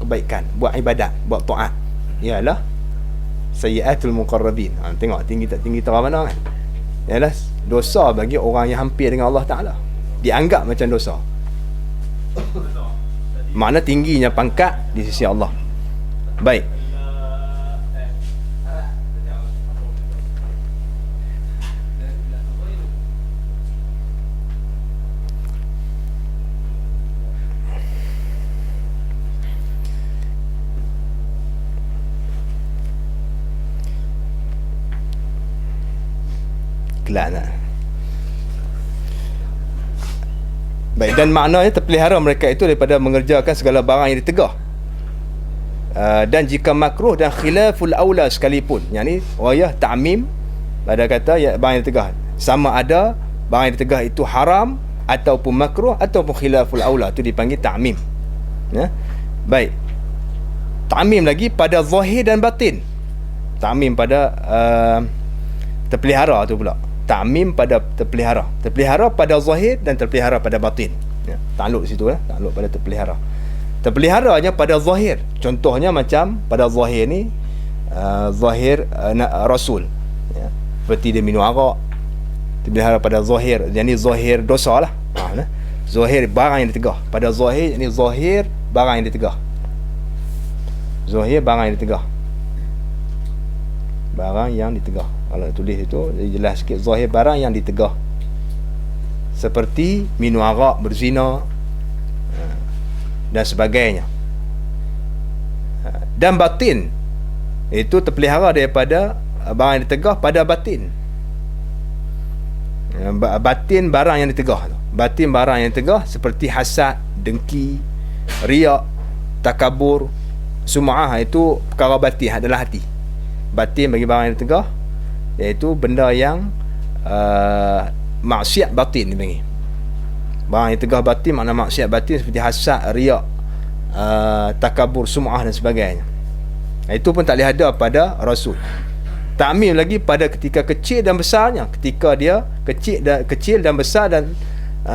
kebaikan, buat ibadat, buat taat, ialah sayyiatul muqarrabin. Tengok tinggi tak tinggi terang mana kan? Ialah dosa bagi orang yang hampir dengan Allah Ta'ala, dianggap macam dosa. Makna tingginya pangkat di sisi Allah. Baik. Kelana. Baik, dan maknanya terpelihara mereka itu daripada mengerjakan segala barang yang ditegah. Dan jika makruh dan khilaful aula sekalipun, yang ni wayah ta'mim Pada kata ya, barang yang ditegah, sama ada barang yang ditegah itu haram ataupun makruh ataupun khilaful aula, itu dipanggil ta'mim. Ya. Baik. Ta'mim lagi pada zahir dan batin. Ta'mim pada terpelihara tu pula. Ta'mim pada terpelihara. Terpelihara pada zahir dan terpelihara pada batin. Ya, takluk situ takluk pada terpelihara. Terpeliharanya pada zahir. Contohnya macam pada zahir ni zahir Rasul. Ya, seperti dia minum arak. Terpelihara pada zahir. Yang ni zahir dosa lah. Zahir barang yang ditegah. Pada zahir ni zahir barang yang ditegah. Zahir barang yang ditegah. Barang yang ditegah. Kalau tulis itu jelas sikit, zahir barang yang ditegah. Seperti minum arak, berzina dan sebagainya. Dan batin itu terpelihara daripada barang yang ditegah pada batin. Batin barang yang ditegah. Batin barang yang ditegah seperti hasad, dengki, riak, takabur, sum'ah, itu perkara batin adalah hati. Batin bagi barang yang ditegah iaitu benda yang maksiat batin dipanggil. Barang yang tegah batin makna maksiat batin seperti hasad, riak, takabur, sum'ah dan sebagainya. Itu pun tak boleh ada pada Rasul. Ta'mim lagi pada ketika kecil dan besarnya. Ketika dia kecil dan besar dan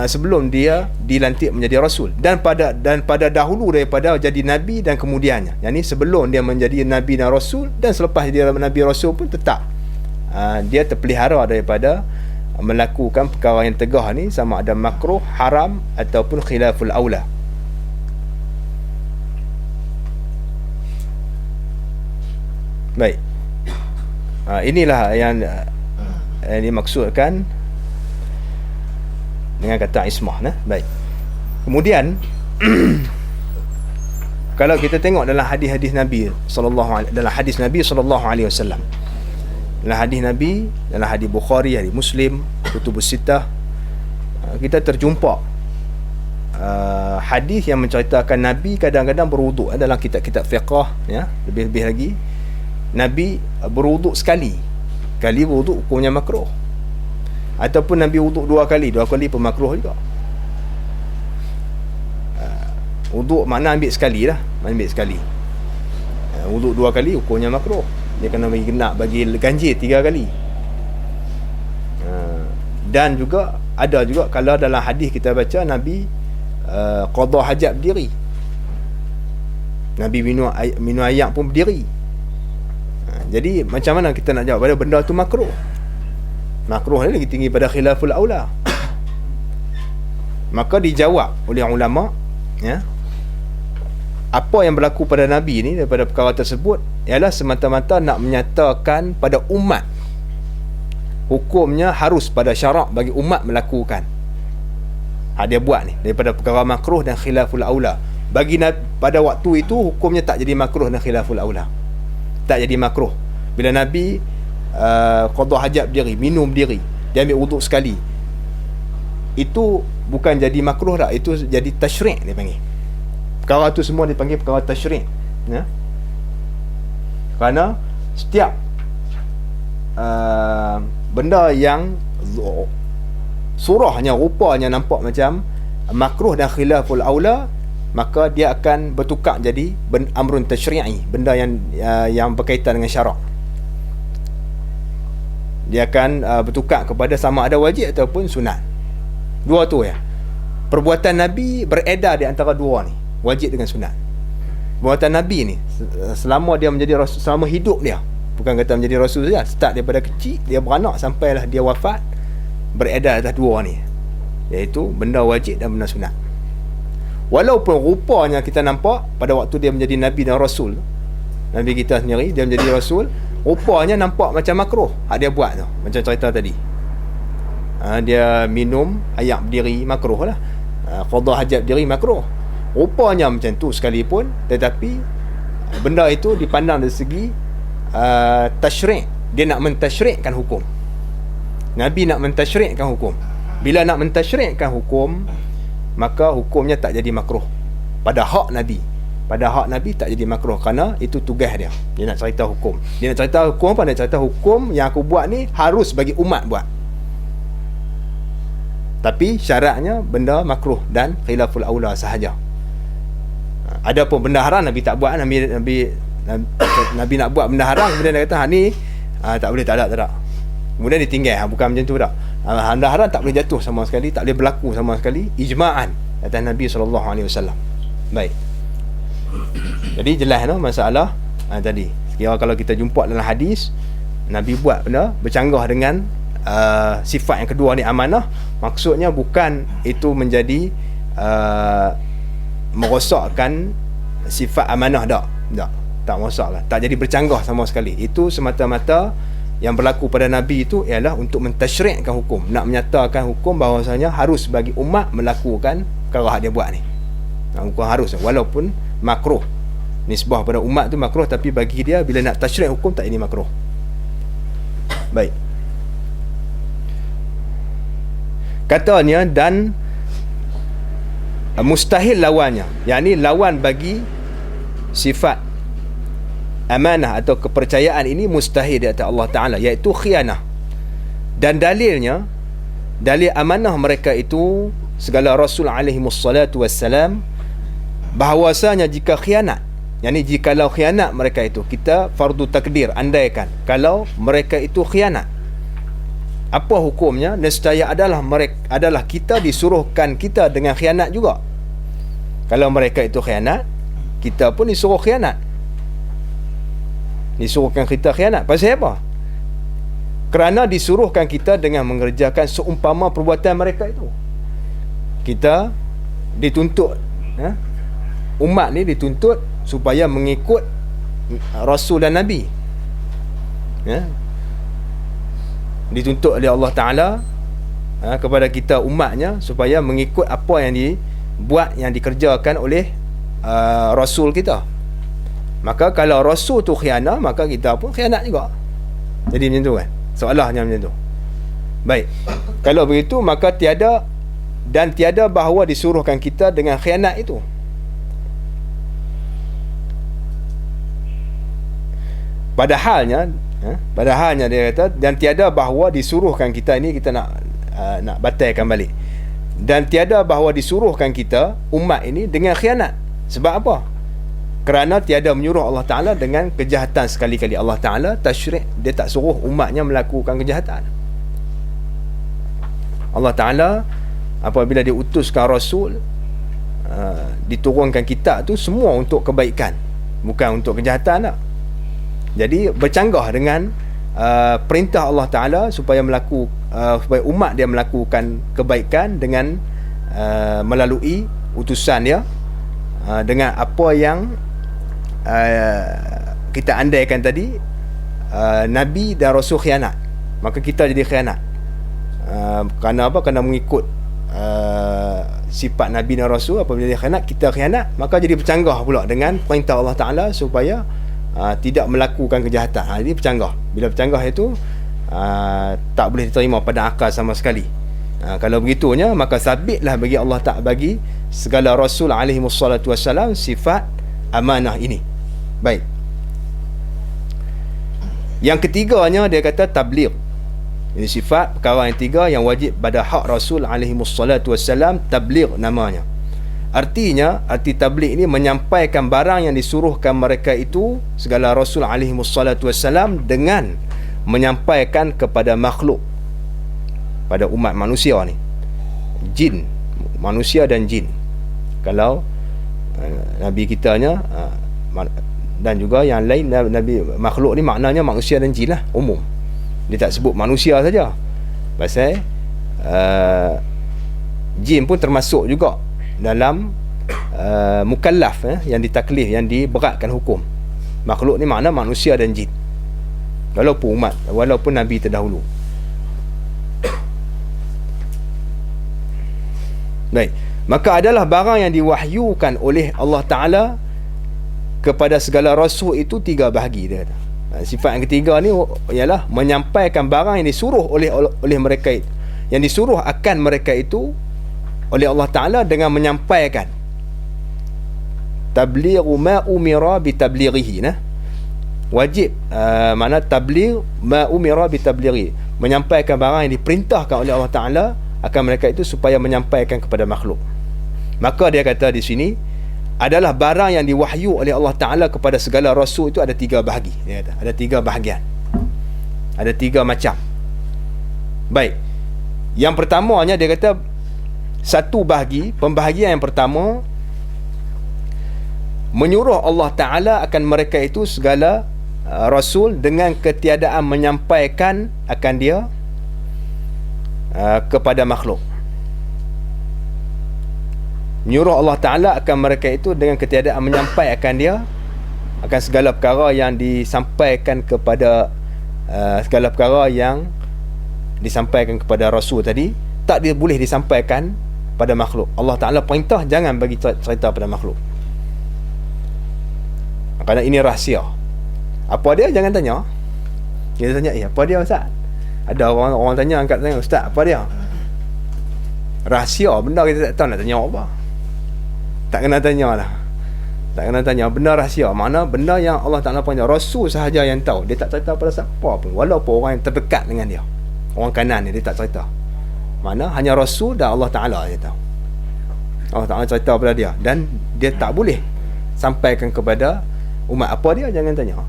sebelum dia dilantik menjadi Rasul, dan pada dahulu daripada jadi Nabi dan kemudiannya. Yang ni sebelum dia menjadi Nabi dan Rasul, dan selepas dia Nabi Rasul pun tetap dia terpelihara daripada melakukan perkara yang tegah ni, sama ada makruh, haram ataupun khilaful aula. Baik. Inilah yang dimaksudkan dengan kata ismah. Baik. Kemudian kalau kita tengok dalam hadis-hadis Nabi dalam hadis Nabi sallallahu alaihi wasallam, dalam hadis Nabi, dalam hadis Bukhari, hadis Muslim, Kutubus Sittah, kita terjumpa hadis yang menceritakan Nabi kadang-kadang berwuduk. Dalam kitab-kitab fiqh, ya, lebih-lebih lagi Nabi berwuduk sekali berwuduk hukumnya makruh, ataupun Nabi wuduk dua kali pun makruh juga. Wuduk makna ambil sekali lah, wuduk dua kali hukumnya makruh. Dia kena bagi ganjil 3 kali. Dan juga ada juga kalau dalam hadis kita baca Nabi qada hajat berdiri. Nabi minum air pun berdiri. Jadi macam mana kita nak jawab pada benda tu makruh? Makruh ni lagi tinggi pada khilaful aula. Maka dijawab oleh ulama, ya, apa yang berlaku pada Nabi ni daripada perkara tersebut ialah semata-mata nak menyatakan pada umat hukumnya harus pada syarak bagi umat melakukan. Dia buat ni daripada perkara makruh dan khilaful aula. Bagi pada waktu itu hukumnya tak jadi makruh dan khilaful aula. Tak jadi makruh. Bila Nabi qada hajat berdiri, minum berdiri, dia ambil wuduk sekali, itu bukan jadi makruh dah, itu jadi tasyri' dia panggil. Perkara tu semua dipanggil perkara tasyri', ya? Kerana setiap benda yang surahnya, rupanya nampak macam makruh dan khilaful aula, maka dia akan bertukar jadi amrun tasyri'i, benda yang berkaitan dengan syarak. Dia akan bertukar kepada sama ada wajib ataupun sunat. Dua tu, ya. Perbuatan Nabi beredar di antara dua ni, wajib dengan sunat. Perbuatan Nabi ni selama dia menjadi rasul, selama hidup dia, bukan kata menjadi rasul saja, start daripada kecil dia beranak sampailah dia wafat, beredar atas dua ni, iaitu benda wajib dan benda sunat. Walaupun rupanya kita nampak pada waktu dia menjadi Nabi dan Rasul, Nabi kita sendiri dia menjadi Rasul, rupanya nampak macam makruh dia buat tu, macam cerita tadi. Dia minum air berdiri, makruh lah. Qada hajat berdiri, makruh. Rupanya macam tu sekalipun, tetapi benda itu dipandang dari segi tasyri'. Dia nak mentasyri'kan hukum. Nabi nak mentasyri'kan hukum. Bila nak mentasyri'kan hukum, maka hukumnya tak jadi makruh pada hak Nabi. pada hak Nabi tak jadi makruh, kerana itu tugas dia. Dia nak cerita hukum. Dia nak cerita hukum apa? Dia nak cerita hukum yang aku buat ni harus bagi umat buat. Tapi syaratnya benda makruh dan khilaful aula sahaja. Ada pun benda haram Nabi tak buat. Nabi nak buat benda haram, kemudian dia kata ni tak boleh, tak ada. Kemudian dia tinggal. Bukan macam tu tak. Benda haram tak boleh jatuh sama sekali, tak boleh berlaku sama sekali, ijma'an atas Nabi SAW. Baik. Jadi jelas masalah tadi. Kira kalau kita jumpa dalam hadis Nabi buat benda bercanggah dengan sifat yang kedua ni, amanah, maksudnya bukan itu menjadi merosakkan sifat amanah, tak merosakkan, tak jadi bercanggah sama sekali. Itu semata-mata yang berlaku pada Nabi itu ialah untuk mentasyri'kan hukum, nak menyatakan hukum bahawasanya harus bagi umat melakukan perkara dia buat ni. Hukum harus, walaupun makruh, nisbah pada umat tu makruh, tapi bagi dia bila nak tasyri' hukum tak ini makruh. Baik. Katanya dan mustahil lawannya, yakni lawan bagi sifat amanah atau kepercayaan ini mustahil di atas Allah Ta'ala, iaitu khianah. Dan dalilnya, dalil amanah mereka itu segala Rasul alaihimussalatu wassalam, bahawasanya jika khianat, yakni jikalau khianat mereka itu, kita fardu takdir, andaikan kalau mereka itu khianat, apa hukumnya? Nescaya adalah kita disuruhkan kita dengan khianat juga. Kalau mereka itu khianat, kita pun disuruh khianat, disuruhkan kita khianat. Pasal apa? Kerana disuruhkan kita dengan mengerjakan seumpama perbuatan mereka itu. Kita dituntut, umat ni dituntut supaya mengikut Rasul dan Nabi, dituntut oleh Allah Ta'ala kepada kita umatnya supaya mengikut apa yang dibuat, yang dikerjakan oleh Rasul kita. Maka kalau Rasul tu khianat, maka kita pun khianat juga. Jadi macam tu kan, soalahnya macam tu. Baik, kalau begitu maka tiada bahawa disuruhkan kita dengan khianat itu. Padahalnya dia kata, dan tiada bahawa disuruhkan kita, ini kita nak batalkan balik, dan tiada bahawa disuruhkan kita umat ini dengan khianat. Sebab apa? Kerana tiada menyuruh Allah Ta'ala dengan kejahatan sekali-kali. Allah Ta'ala tasyri', dia tak suruh umatnya melakukan kejahatan. Allah Ta'ala apabila dia utuskan Rasul, diturunkan kitab tu semua untuk kebaikan, bukan untuk kejahatan tak. Jadi bercanggah dengan perintah Allah Ta'ala supaya supaya umat dia melakukan kebaikan dengan melalui utusan dia, dengan apa yang kita andaikan tadi, Nabi dan Rasul khianat, maka kita jadi khianat. Kerana apa? Kerana mengikut sifat Nabi dan Rasul. Apabila dia khianat, kita khianat, maka jadi bercanggah pula dengan perintah Allah Ta'ala supaya tidak melakukan kejahatan. Ini bercanggah. Bila bercanggah itu tak boleh diterima pada akal sama sekali. Kalau begitunya, maka sabitlah bagi Allah Ta'ala, bagi segala Rasul alaihimussalatu wassalam sifat amanah ini. Baik. Yang ketiganya dia kata tabligh. Ini sifat perkara yang tiga yang wajib pada hak Rasul alaihimussalatu wassalam, tabligh namanya. Artinya, arti tabligh ini menyampaikan barang yang disuruhkan mereka itu, segala Rasul alaihimussalatu wassalam, dengan menyampaikan kepada makhluk, pada umat manusia ni, jin, manusia dan jin. Kalau Nabi kitanya dan juga yang lain, Nabi makhluk ni maknanya manusia dan jin lah, umum. Dia tak sebut manusia saja, pasal jin pun termasuk juga dalam mukallaf, yang ditaklif, yang diberatkan hukum. Makhluk ni makna manusia dan jin, walaupun Nabi terdahulu. Baik, maka adalah barang yang diwahyukan oleh Allah Ta'ala kepada segala Rasul itu tiga bahagi, dia kata. Sifat yang ketiga ni ialah menyampaikan barang yang disuruh oleh mereka itu, yang disuruh akan mereka itu oleh Allah Ta'ala, dengan menyampaikan tablighu ma umira bi tablighihi, nah. Wajib mana tabligh ma umira bi tablighi, menyampaikan barang yang diperintahkan oleh Allah Taala akan mereka itu supaya menyampaikan kepada makhluk. Maka dia kata di sini adalah barang yang diwahyu oleh Allah Taala kepada segala rasul itu ada 3 bahagi. Dia kata ada 3 bahagian. Ada 3 macam. Baik. Yang pertamanya dia kata satu bahagi, pembahagian yang pertama menyuruh Allah Ta'ala akan mereka itu segala rasul dengan ketiadaan menyampaikan akan dia kepada makhluk. Menyuruh Allah Ta'ala akan mereka itu dengan ketiadaan menyampaikan dia akan segala perkara yang disampaikan kepada segala perkara yang disampaikan kepada rasul tadi tak dia boleh disampaikan pada makhluk. Allah Ta'ala perintah jangan bagi cerita pada makhluk, kerana ini rahsia. Apa dia jangan tanya. Dia tanya, apa dia Ustaz? Ada orang tanya, angkat tanya, Ustaz apa dia? Rahsia, benda kita tak tahu nak tanya apa. Tak kena tanya lah. Tak kena tanya, benda rahsia. Mana benda yang Allah Ta'ala punya Rasul sahaja yang tahu. Dia tak cerita pada siapa pun, walaupun orang yang terdekat dengan dia, orang kanan dia tak cerita. Mana hanya Rasul dan Allah Ta'ala dia tahu. Allah Ta'ala cerita pada dia, dan dia tak boleh sampaikan kepada umat. Apa dia jangan tanya.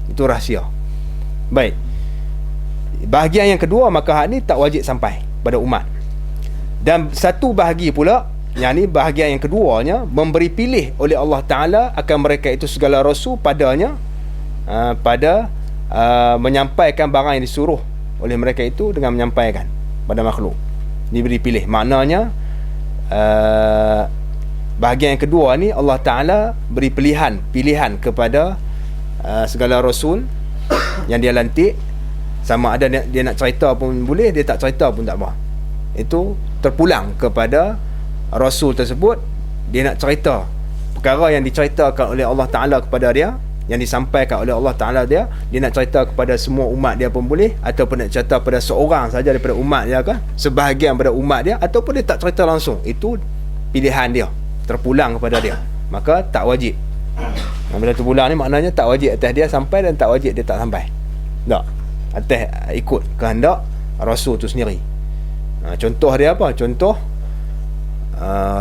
Itu rahsia. Baik. Bahagian yang kedua, maka hak ni tak wajib sampai pada umat. Dan satu bahagi pula, yang ni bahagian yang keduanya, memberi pilih oleh Allah Ta'ala akan mereka itu segala rasul padanya pada menyampaikan barang yang disuruh oleh mereka itu dengan menyampaikan pada makhluk. Diberi pilih. Maknanya bahagian yang kedua ni Allah Ta'ala beri pilihan kepada segala rasul yang dia lantik, sama ada dia nak cerita pun boleh, dia tak cerita pun tak apa. Itu terpulang kepada rasul tersebut. Dia nak cerita perkara yang diceritakan oleh Allah Ta'ala kepada dia, yang disampaikan oleh Allah Ta'ala dia nak cerita kepada semua umat dia pun boleh, ataupun nak cerita pada seorang saja daripada umat dia kan, sebahagian pada umat dia, ataupun dia tak cerita langsung. Itu pilihan dia, terpulang kepada dia, maka tak wajib. Bila terpulang ni maknanya tak wajib atas dia sampai, dan tak wajib dia tak sampai. Tak, atas ikut kehendak rasul tu sendiri. Contoh dia apa? Contoh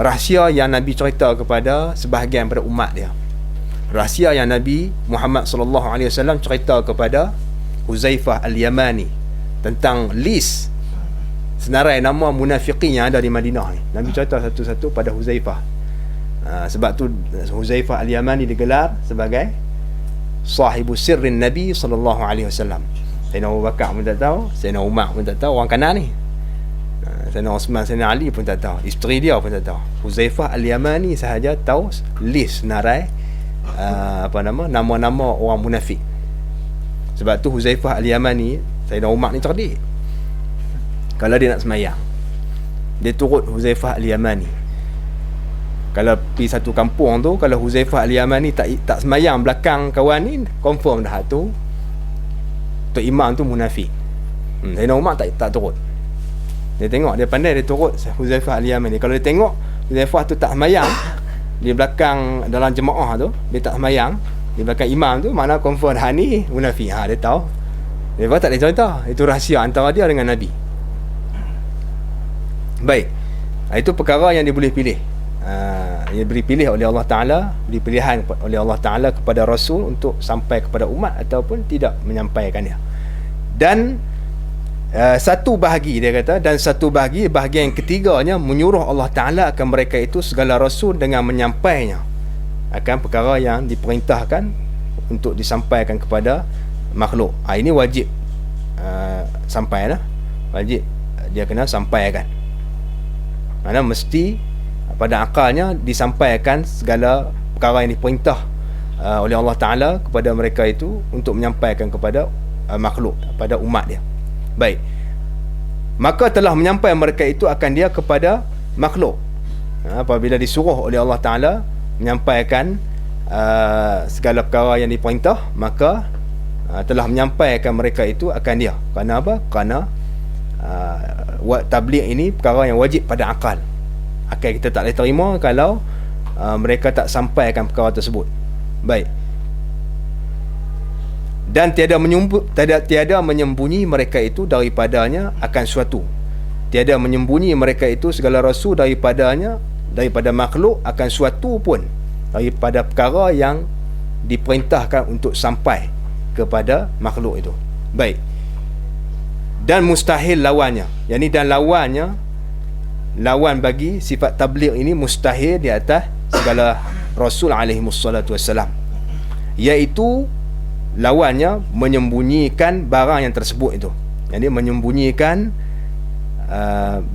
rahsia yang Nabi cerita kepada sebahagian pada umat dia. Rahsia yang Nabi Muhammad sallallahu alaihi wasallam cerita kepada Huzaifah Al-Yamani tentang list senarai nama munafiqin yang ada di Madinah ni. Nabi cerita satu-satu pada Huzaifah. Sebab tu Huzaifah Al-Yamani digelar sebagai sahibu sirrin Nabi sallallahu alaihi wasallam. Sayyidina Abu Bakar pun tak tahu, Sayyidina Umar pun tak tahu, orang kanan ni. Sayyidina Osman, Sayyidina Ali pun tak tahu, isteri dia pun tak tahu. Huzaifah Al-Yamani sahaja tahu list senarai nama-nama orang munafik. Sebab tu Huzaifah Al-Yamani, Sayyidina Umar ni cerdik. Kalau dia nak semayang, dia turut Huzaifah Al-Yamani. Kalau pergi satu kampung tu, kalau Huzaifah Al-Yamani tak semayang belakang kawan ni, confirm dah tu Tok Imam tu munafik. Sayyidina Umar tak turut. Dia tengok, dia pandai, dia turut Huzaifah Al-Yamani. Kalau dia tengok Huzaifah tu tak semayang di belakang dalam jemaah tu, dia tak semayang di belakang imam tu, makna confirm ni munafik. Dia tahu. Dia tak boleh cerita. Itu rahsia antara dia dengan Nabi. Baik. Itu perkara yang dia boleh pilih. Dia beri pilih oleh Allah Ta'ala, beri pilihan oleh Allah Ta'ala kepada Rasul untuk sampai kepada umat ataupun tidak menyampaikannya. Dan satu bahagi dia kata, dan satu bahagi, bahagian yang ketiganya menyuruh Allah Ta'ala akan mereka itu segala Rasul dengan menyampaikannya akan perkara yang diperintahkan untuk disampaikan kepada makhluk. Ini wajib sampai lah. Wajib dia kena sampaikan. Mana mesti pada akalnya disampaikan segala perkara yang diperintah oleh Allah Ta'ala kepada mereka itu untuk menyampaikan kepada makhluk, pada umat dia. Baik. Maka telah menyampaikan mereka itu akan dia kepada makhluk. Apabila disuruh oleh Allah Ta'ala menyampaikan segala perkara yang diperintah, maka telah menyampaikan mereka itu akan dia. Kerana apa? Kerana tabligh ini perkara yang wajib pada akal. Akal kita tak boleh terima kalau mereka tak sampaikan perkara tersebut. Baik. Dan tiada menyembunyi mereka itu daripadanya akan suatu. Tiada menyembunyi mereka itu segala rasul daripadanya, daripada makhluk akan suatu pun, daripada perkara yang diperintahkan untuk sampai kepada makhluk itu. Baik. Dan mustahil lawannya. Yani dan lawan bagi sifat tabligh ini mustahil di atas segala rasul alaihi wassalatu wassalam, iaitu lawannya menyembunyikan barang yang tersebut itu. Yani menyembunyikan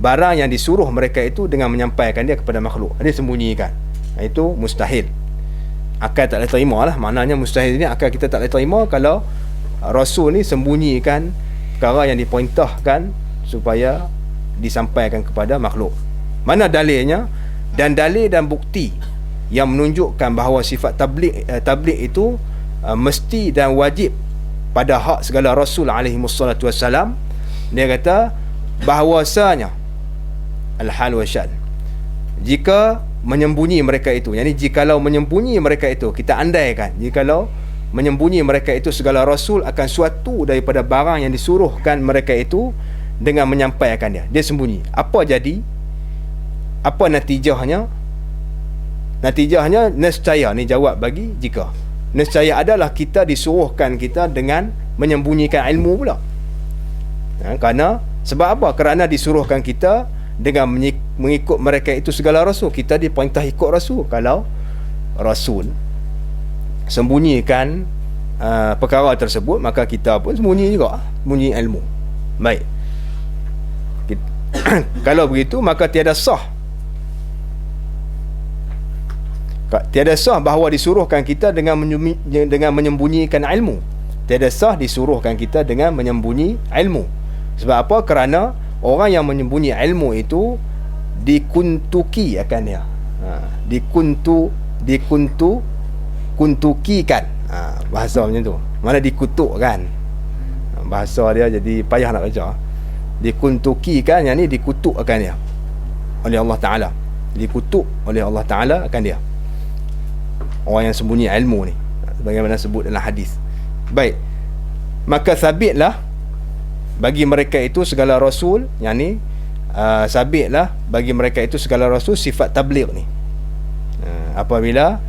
barang yang disuruh mereka itu dengan menyampaikan dia kepada makhluk. Dia sembunyikan. Itu mustahil. Akal tak boleh terima lah. Maknanya mustahil ini akal kita tak boleh terima kalau rasul ni sembunyikan perkara yang diperintahkan supaya disampaikan kepada makhluk. Mana dalilnya? Dan dalil dan bukti yang menunjukkan bahawa sifat tabligh itu mesti dan wajib pada hak segala rasul alaihi wassalatu wassalam. Dia kata bahawasanya al-hal wa syan, jika menyembunyi mereka itu, yani jikalau menyembunyi mereka itu, kita andaikan jikalau menyembunyi mereka itu segala rasul akan suatu daripada barang yang disuruhkan mereka itu dengan menyampaikan dia sembunyi. Apa jadi? Apa natijahnya? Natijahnya nescaya, ni jawab bagi jika. Nescaya adalah kita disuruhkan kita dengan menyembunyikan ilmu pula. Kerana sebab apa? Kerana disuruhkan kita dengan mengikut mereka itu segala rasul. Kita diperintah ikut rasul. Kalau rasul sembunyikan perkara tersebut, maka kita pun sembunyi juga, sembunyi ilmu. Baik. Kalau begitu, maka tiada sah bahawa disuruhkan kita dengan menyembunyikan ilmu. Tiada sah disuruhkan kita dengan menyembunyi ilmu. Sebab apa? Kerana orang yang menyembunyi ilmu itu dikuntuki akan dia. Kuntukikan. Bahasa macam tu. Mana dikutukkan. Bahasa dia jadi payah nak baca. Dikuntukikan, yang ni dikutuk akan dia oleh Allah Ta'ala. Dikutuk oleh Allah Ta'ala akan dia, orang yang sembunyi ilmu ni, bagaimana sebut dalam hadis. Baik. Maka sabitlah bagi mereka itu segala rasul, yang ni sabitlah bagi mereka itu segala rasul sifat tabligh ni. Apabila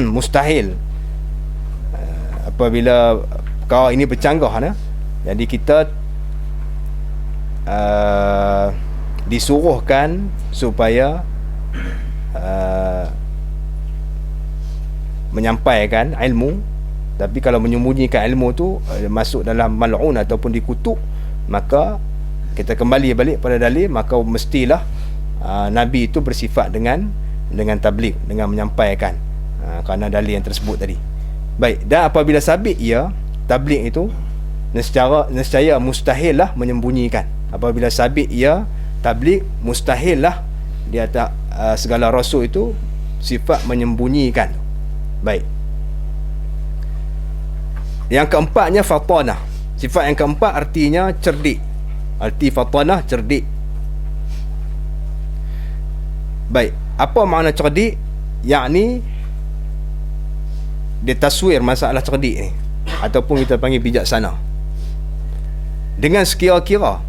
mustahil, apabila perkara ini bercanggah, jadi kita disuruhkan supaya menyampaikan ilmu, tapi kalau menyembunyikan ilmu tu masuk dalam mal'un ataupun dikutuk, maka kita kembali balik pada dalil, maka mestilah Nabi itu bersifat dengan tabligh, dengan menyampaikan, kerana dalil yang tersebut tadi. Baik. Dan apabila sabit ia tabligh itu, nescaya mustahil lah menyembunyikan. Apabila sabit ia tabligh, mustahil lah di atas segala rasul itu sifat menyembunyikan. Baik. Yang keempatnya fatanah. Sifat yang keempat artinya cerdik. Arti fatanah cerdik. Baik. Apa makna cerdik? Yakni dia taswir masalah cerdik ni, ataupun kita panggil bijaksana. Dengan sekira-kira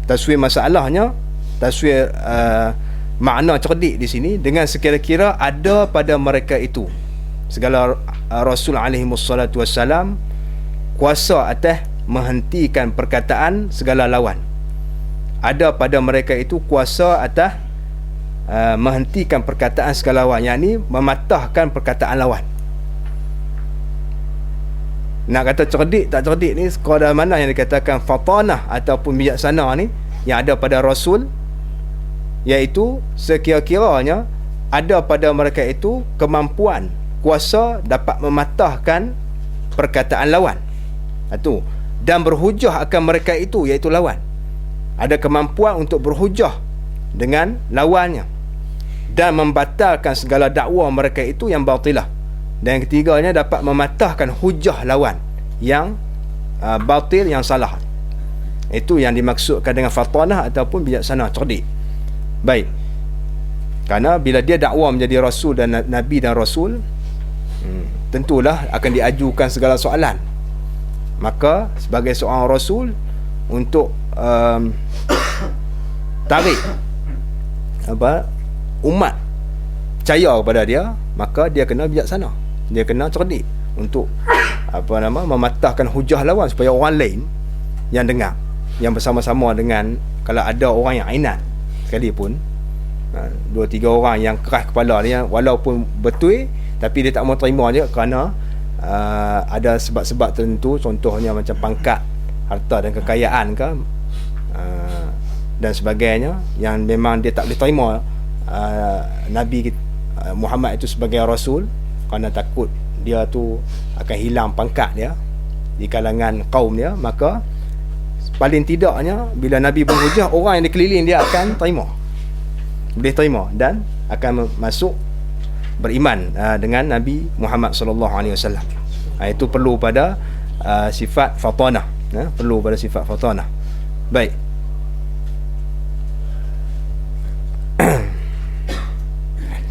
taswir masalahnya, taswir makna cerdik di sini, dengan sekira-kira ada pada mereka itu segala rasul alaihi wassalatu wassalam kuasa atas menghentikan perkataan segala lawan. Ada pada mereka itu kuasa atas menghentikan perkataan segala lawan, yakni mematahkan perkataan lawan. Nak kata cerdik tak cerdik ni, sekadar mana yang dikatakan fatanah ataupun bijaksana ni yang ada pada rasul, iaitu sekira-kiranya ada pada mereka itu kemampuan, kuasa dapat mematahkan perkataan lawan itu, dan berhujah akan mereka itu, iaitu lawan. Ada kemampuan untuk berhujah dengan lawannya dan membatalkan segala dakwa mereka itu yang batilah. Dan yang ketiganya dapat mematahkan hujah lawan yang batil, yang salah. Itu yang dimaksudkan dengan fatanah ataupun bijaksana, cerdik. Baik. Kerana bila dia dakwa menjadi rasul dan nabi dan rasul, tentulah akan diajukan segala soalan. Maka sebagai seorang rasul, untuk tarik umat percaya kepada dia, maka dia kena bijaksana, dia kena cerdik untuk mematahkan hujah lawan, supaya orang lain yang dengar, yang bersama-sama dengan, kalau ada orang yang inat sekalipun, 2-3 orang yang keras kepala ni, walaupun betul tapi dia tak mau terima je kerana ada sebab-sebab tertentu, contohnya macam pangkat, harta dan kekayaan ke, dan sebagainya, yang memang dia tak boleh terima Nabi Muhammad itu sebagai rasul, kerana takut dia tu akan hilang pangkat dia di kalangan kaum dia. Maka paling tidaknya bila Nabi berhujah, orang yang dikeliling dia akan terima, boleh terima, dan akan masuk beriman dengan Nabi Muhammad sallallahu alaihi wasallam. Itu perlu pada sifat fatanah, perlu pada sifat fatanah. Baik.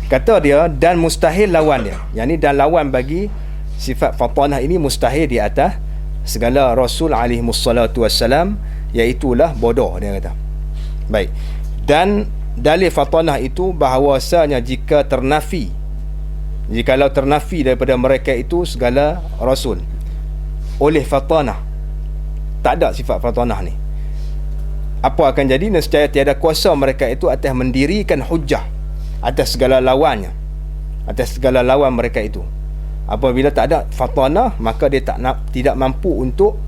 Kata dia, dan mustahil lawan dia. Yang ni, dan lawan bagi sifat fatanah ini mustahil di atas segala rasul alaihi wassalatu wassalam, iaitulah bodoh, dia kata. Baik. Dan dalil fatanah itu bahawasanya jikalau ternafi daripada mereka itu segala rasul oleh fatanah, tak ada sifat fatanah ni, apa akan jadi? Nescaya tiada kuasa mereka itu atas mendirikan hujah atas segala lawannya, atas segala lawan mereka itu. Apabila tak ada fatanah, maka dia tidak mampu untuk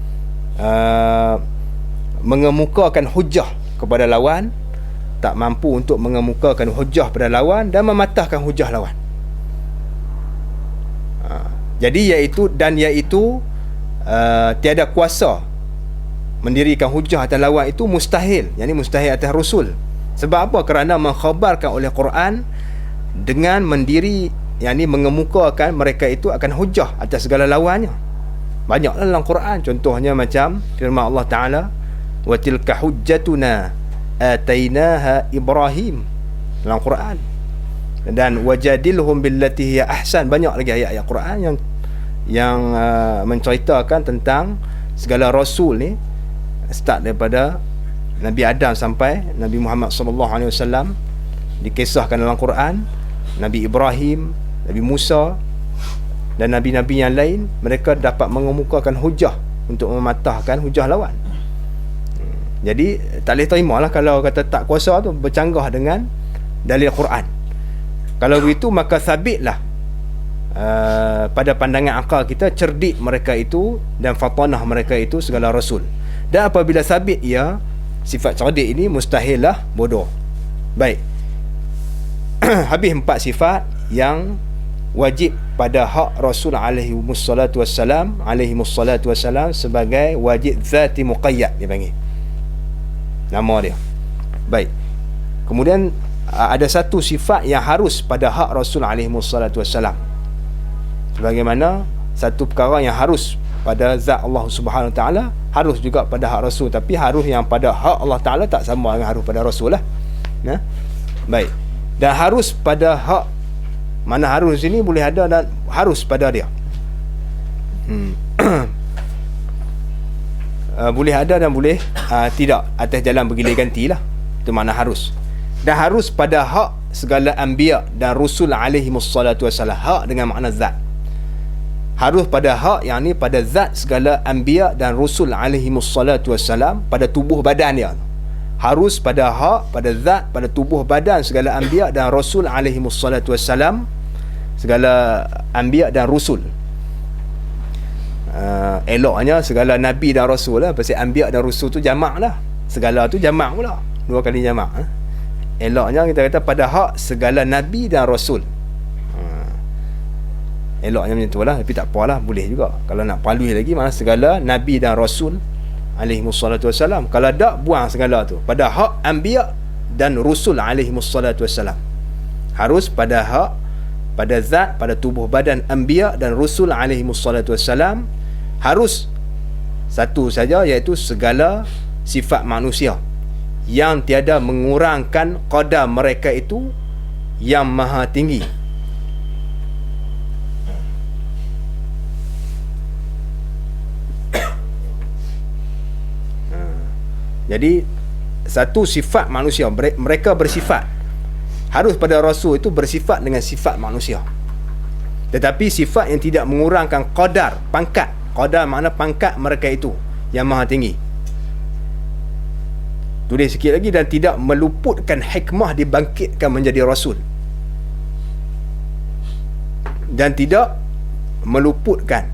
mengemukakan hujah kepada lawan, tak mampu untuk mengemukakan hujah pada lawan dan mematahkan hujah lawan. Jadi iaitu tiada kuasa mendirikan hujah atas lawan itu mustahil. Yang ini mustahil atas rasul. Sebab apa? Kerana mengkhabarkan oleh Quran dengan mendiri, yang ini mengemukakan mereka itu akan hujah atas segala lawannya. Banyaklah dalam Quran, contohnya macam firman Allah Ta'ala, wa tilka hujjatuna atainaha Ibrahim, dalam Quran. Dan wajadilhum billati hiya ahsan. Banyak lagi ayat-ayat Quran yang menceritakan tentang segala rasul ni, start daripada Nabi Adam sampai Nabi Muhammad sallallahu alaihi wasallam, dikisahkan dalam Quran. Nabi Ibrahim, Nabi Musa dan nabi-nabi yang lain, mereka dapat mengemukakan hujah untuk mematahkan hujah lawan. Jadi tak boleh terimalah kalau kata tak kuasa tu bercanggah dengan dalil Quran. Kalau begitu, maka sabitlah pada pandangan akal kita, cerdik mereka itu dan fatanah mereka itu segala rasul. Dan apabila sabit ia, sifat cerdik ini, mustahil lah bodoh. Baik. Habis 4 sifat yang wajib pada hak Rasul alaihi wassalatu wassalam sebagai wajib zati muqayyad, dia panggil nama dia. Baik. Kemudian ada satu sifat yang harus pada hak Rasul alaihi wassalatu wassalam, sebagaimana satu perkara yang harus pada zat Allah Subhanahu Wa Taala, harus juga pada hak Rasul. Tapi harus yang pada hak Allah Taala tak sama dengan harus pada Rasul lah. Baik. Dan harus pada hak, mana harus sini boleh ada dan harus pada dia. Boleh ada dan boleh tidak, atas jalan bergilir ganti lah. Itu makna harus. Dan harus pada hak segala anbiya dan rusul alaihi wassalatu wassalam. Hak dengan makna zat. Harus pada hak, yang ni pada zat segala anbiya dan rusul alaihi wassalatu wassalam, pada tubuh badan dia. Harus pada hak, pada zat, pada tubuh badan segala anbiya dan rasul alaihi wassalatu wassalam, segala anbiya dan rusul. Eloknya segala nabi dan rasul lah, pasal anbiya dan rusul tu jamak lah, segala tu jamak pula, 2 kali jamak. Eloknya kita kata pada hak segala nabi dan rasul. Eloknya macam tu lah, tapi tak apalah, boleh juga. Kalau nak palui lagi, mana segala nabi dan rasul alaihi wassalatu wassalam. Kalau tak, buang segala tu. Pada hak anbiya dan rusul alaihi wassalatu wassalam. Harus pada hak, pada zat, pada tubuh badan anbiya dan rusul alaihi wassalatu wassalam. Harus satu saja, iaitu segala sifat manusia yang tiada mengurangkan qadar mereka itu yang maha tinggi. Jadi satu sifat manusia, mereka bersifat, harus pada Rasul itu bersifat dengan sifat manusia, tetapi sifat yang tidak mengurangkan qadar, pangkat. Qadar makna pangkat mereka itu yang maha tinggi. Tulis sikit lagi, dan tidak meluputkan hikmah dibangkitkan menjadi Rasul, dan tidak meluputkan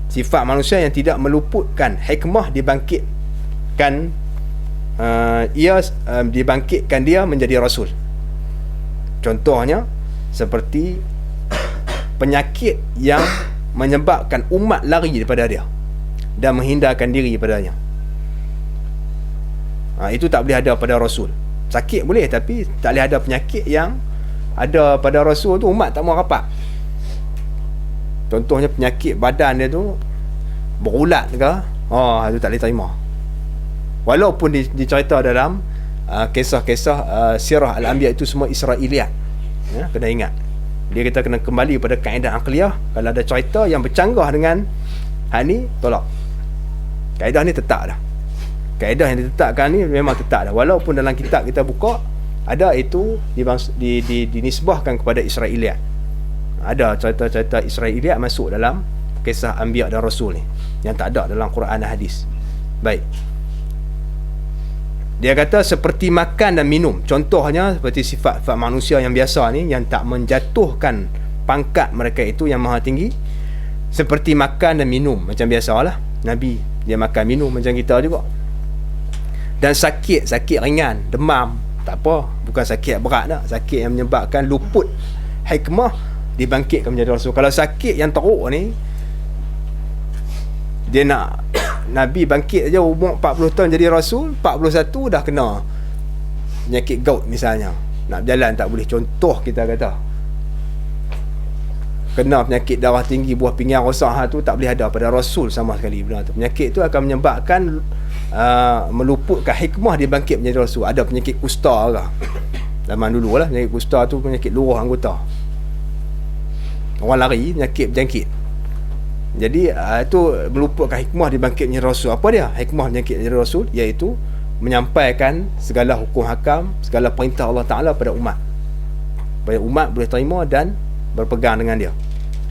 sifat manusia yang tidak meluputkan hikmah dibangkitkan dibangkitkan dia menjadi Rasul. Contohnya seperti penyakit yang menyebabkan umat lari daripada dia dan menghindarkan diri daripadanya. Itu tak boleh ada pada Rasul. Sakit boleh, tapi tak boleh ada penyakit yang ada pada Rasul tu umat tak mau rapat. Contohnya penyakit badan dia tu berulat ke, itu tak boleh terima. Walaupun dicerita dalam kisah-kisah sirah Al-Anbiya itu semua Israiliyat. Kena ingat, dia kita kena kembali pada kaedah aqliyah. Kalau ada cerita yang bercanggah dengan hal ni, tolak. Kaedah ni tetap dah. Kaedah yang ditetapkan ni memang tetap dah. Walaupun dalam kitab kita buka, ada itu dinisbahkan kepada Israiliyat. Ada cerita-cerita Israiliyat masuk dalam kisah Anbiya dan Rasul ni, yang tak ada dalam Quran dan hadis. Baik. Dia kata seperti makan dan minum. Contohnya seperti sifat manusia yang biasa ni, yang tak menjatuhkan pangkat mereka itu yang maha tinggi. Seperti makan dan minum, macam biasalah. Nabi dia makan minum macam kita juga. Dan sakit ringan, demam, tak apa, bukan sakit berat dah. Sakit yang menyebabkan luput hikmah dibangkitkan menjadi Rasul. Kalau sakit yang teruk ni, dia nak Nabi bangkit aja umur 40 tahun jadi Rasul, 41 dah kena penyakit gout misalnya, nak berjalan tak boleh, contoh kita kata, kena penyakit darah tinggi, buah pinggang rosak, tu tak boleh ada pada Rasul sama sekali benda tu. Penyakit tu akan menyebabkan meluputkan hikmah dia bangkit menjadi Rasul. Ada penyakit kusta ke zaman dulu lah, penyakit kusta tu penyakit luruh anggota, orang lari, penyakit berjangkit. Jadi itu meluputkan hikmah dibangkit menjadi Rasul. Apa dia hikmah bangkit menjadi Rasul? Iaitu menyampaikan segala hukum hakam, segala perintah Allah Ta'ala pada umat, supaya umat boleh terima dan berpegang dengan dia.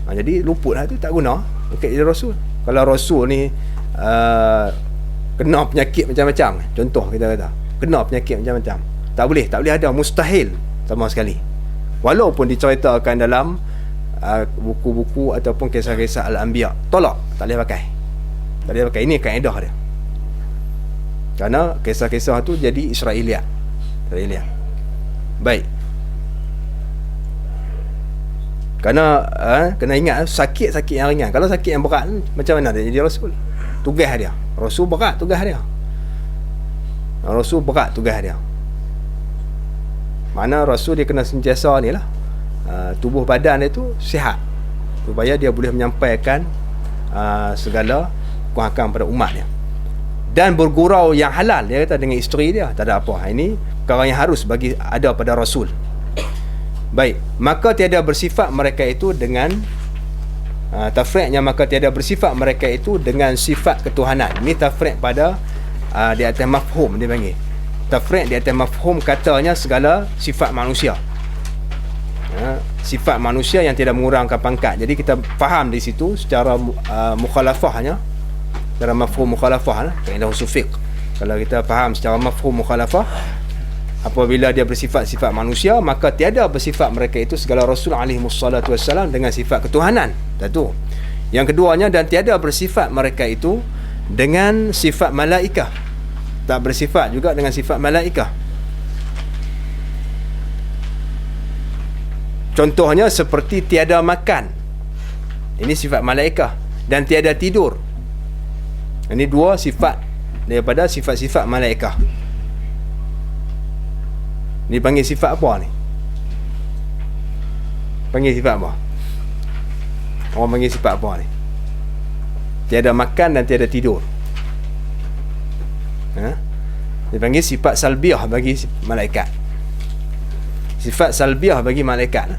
Jadi luput lah tu, tak guna bangkit jadi Rasul. Kalau Rasul ni kena penyakit macam-macam, contoh kita kata kena penyakit macam-macam, tak boleh ada, mustahil sama sekali. Walaupun diceritakan dalam buku-buku ataupun kisah-kisah Al-Anbiya, tolak, tak boleh pakai. Ini kaedah dia, kerana kisah-kisah tu jadi Israiliyat. Baik. Kerana kena ingat, sakit yang ringan. Kalau sakit yang berat, macam mana dia jadi Rasul? Tugas dia, Rasul berat tugas dia. Mana Rasul dia kena sentiasa ni lah, tubuh badan dia tu sihat, supaya dia boleh menyampaikan segala hukum pada umat dia, dan bergurau yang halal, dia kata, dengan isteri dia, tak ada apa. Ini perkara yang harus bagi ada pada Rasul. Baik, maka tiada bersifat mereka itu dengan tafriqnya, maka tiada bersifat mereka itu dengan sifat ketuhanan. Ini tafriq pada di atas mafhum, dia panggil tafriq di atas mafhum, katanya segala sifat manusia, sifat manusia yang tidak mengurangkan pangkat. Jadi kita faham di situ secara mukhalafahnya, secara mafhum mukhalafah lah, kaedah usul fiqh. Kalau kita faham secara mafhum mukhalafah, apabila dia bersifat-sifat manusia, maka tiada bersifat mereka itu segala Rasul alaihimussalatu wassalam dengan sifat ketuhanan. Satu. Yang keduanya, dan tiada bersifat mereka itu dengan sifat malaikah, tak bersifat juga dengan sifat malaikah. Contohnya seperti tiada makan, ini sifat malaikah, dan tiada tidur. Ini dua sifat daripada sifat-sifat malaikah. Ni panggil sifat apa ni? Panggil sifat apa? Orang panggil sifat apa ni? Tiada makan dan tiada tidur. Dia panggil sifat salbiah bagi malaikat. Sifat salbiah bagi malaikat.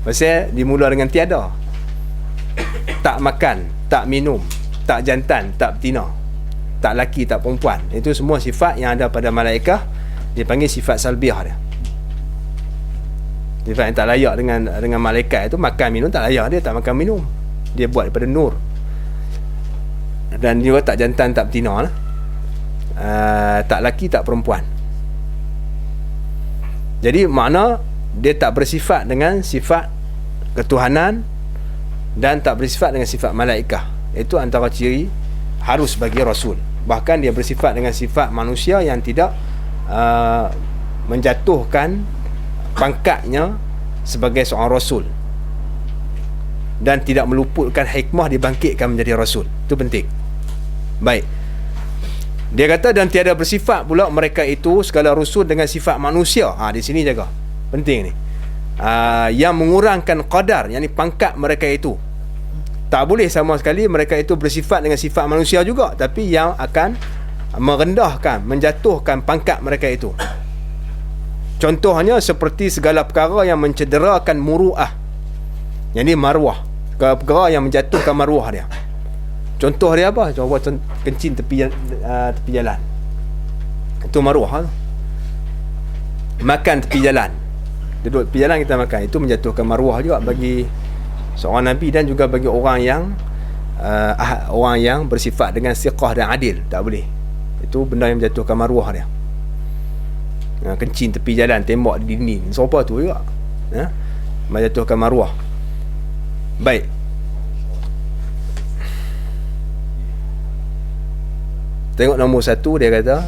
Pasal dimula dengan tiada. Tak makan, tak minum, tak jantan, tak betina, tak laki, tak perempuan. Itu semua sifat yang ada pada malaikat, dia panggil sifat salbiah dia. Sifat yang tak layak dengan malaikat itu, makan minum tak layak dia, tak makan minum. Dia buat daripada nur. Dan dia tak jantan, tak betina lah. Tak laki, tak perempuan. Jadi makna dia tak bersifat dengan sifat ketuhanan dan tak bersifat dengan sifat malaikah. Itu antara ciri harus bagi Rasul. Bahkan dia bersifat dengan sifat manusia yang tidak menjatuhkan pangkatnya sebagai seorang Rasul, dan tidak meluputkan hikmah dibangkitkan menjadi Rasul. Itu penting. Baik, dia kata dan tiada bersifat pula mereka itu segala Rasul dengan sifat manusia. Di sini jaga, penting ni. Yang mengurangkan qadar, yakni pangkat mereka itu. Tak boleh sama sekali mereka itu bersifat dengan sifat manusia juga, tapi yang akan merendahkan, menjatuhkan pangkat mereka itu. Contohnya seperti segala perkara yang mencederakan muru'ah, yakni marwah, perkara yang menjatuhkan marwah dia. Contoh dia apa? Coba kencing tepi jalan, itu marwah. Makan tepi jalan, duduk tepi jalan kita makan, itu menjatuhkan marwah juga bagi seorang Nabi, dan juga bagi orang yang bersifat dengan siqah dan adil. Tak boleh. Itu benda yang menjatuhkan marwah dia. Kencing tepi jalan, tembak di dinding, serupa tu juga, menjatuhkan marwah. Baik, tengok nombor 1, dia kata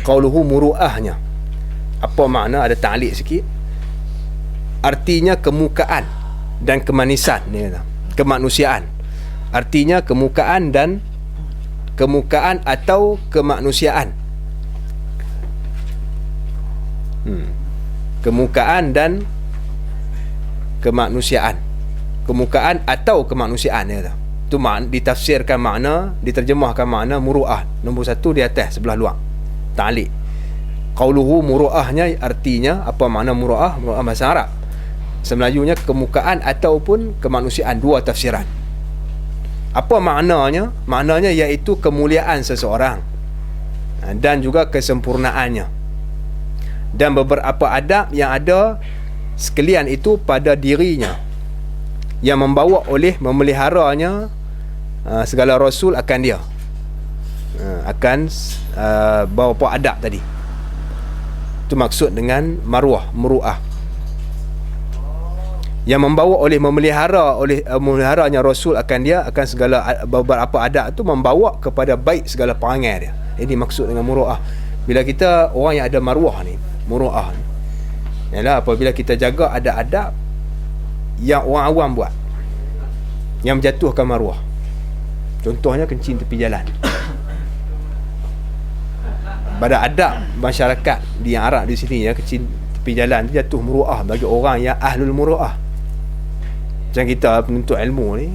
qauluhu muru'ahnya. Apa makna? Ada ta'liq sikit. Artinya kemukaan dan kemanisan, dia kata. Kemanusiaan. Artinya kemukaan atau kemanusiaan. Kemukaan dan kemanusiaan. Kemukaan atau kemanusiaan, dia kata. Itu ditafsirkan makna, diterjemahkan makna muru'ah. Nombor 1 di atas sebelah luar, ta'liq. Qauluhu muru'ahnya artinya apa makna muru'ah? Muru'ah bahasa Arab, semelajunya kemukaan ataupun kemanusiaan. Dua tafsiran. Apa maknanya? Maknanya iaitu kemuliaan seseorang dan juga kesempurnaannya, dan beberapa adab yang ada sekalian itu pada dirinya, yang membawa oleh memeliharanya segala Rasul akan dia, akan beberapa adab tadi. Itu maksud dengan marwah, muru'ah, yang membawa oleh memeliharanya Rasul akan dia, akan segala beberapa adab itu membawa kepada baik segala perangai dia. Ini maksud dengan muru'ah. Bila kita orang yang ada marwah ni, muru'ah ni, ialah apabila kita jaga ada adab yang orang awam buat, yang menjatuhkan marwah. Contohnya kencing tepi jalan. Pada adab masyarakat di yang Arab di sini, kencing tepi jalan tu jatuh muru'ah bagi orang yang ahlul muru'ah. Macam kita penuntut ilmu ni,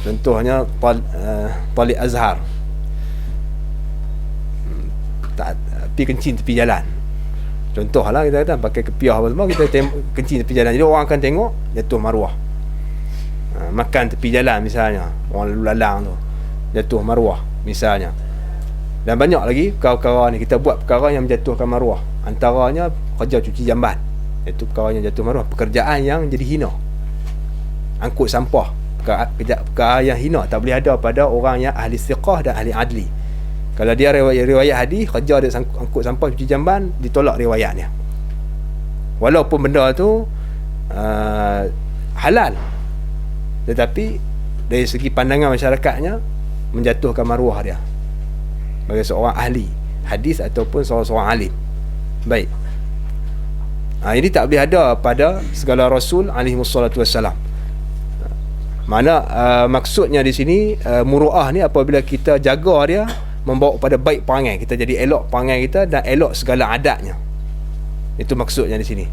contohnya Talib Azhar, tak pergi kencing tepi jalan. Contohlah kita kata pakai kepiah apa semua, kita kencing tepi jalan, jadi orang akan tengok, jatuh marwah. Makan tepi jalan misalnya, orang lalu lalang tu, jatuh marwah misalnya. Dan banyak lagi perkara-perkara ni, kita buat perkara yang menjatuhkan marwah. Antaranya kerja cuci jamban, itu perkara yang jatuh marwah. Pekerjaan yang jadi hina, angkut sampah, perkara yang hina, tak boleh ada pada orang yang ahli siqah dan ahli adli. Kalau dia riwayat hadis, kerja dia angkut sampah, cuci jamban, ditolak riwayatnya, walaupun benda tu halal, tetapi dari segi pandangan masyarakatnya menjatuhkan maruah dia bagi seorang ahli hadis ataupun seorang alim. Baik, ini tak boleh ada pada segala Rasul alaihi wassalatu wassalam. Mana maksudnya di sini muru'ah ni, apabila kita jaga dia, membawa pada baik perangai kita, jadi elok perangai kita dan elok segala adatnya. Itu maksudnya di sini.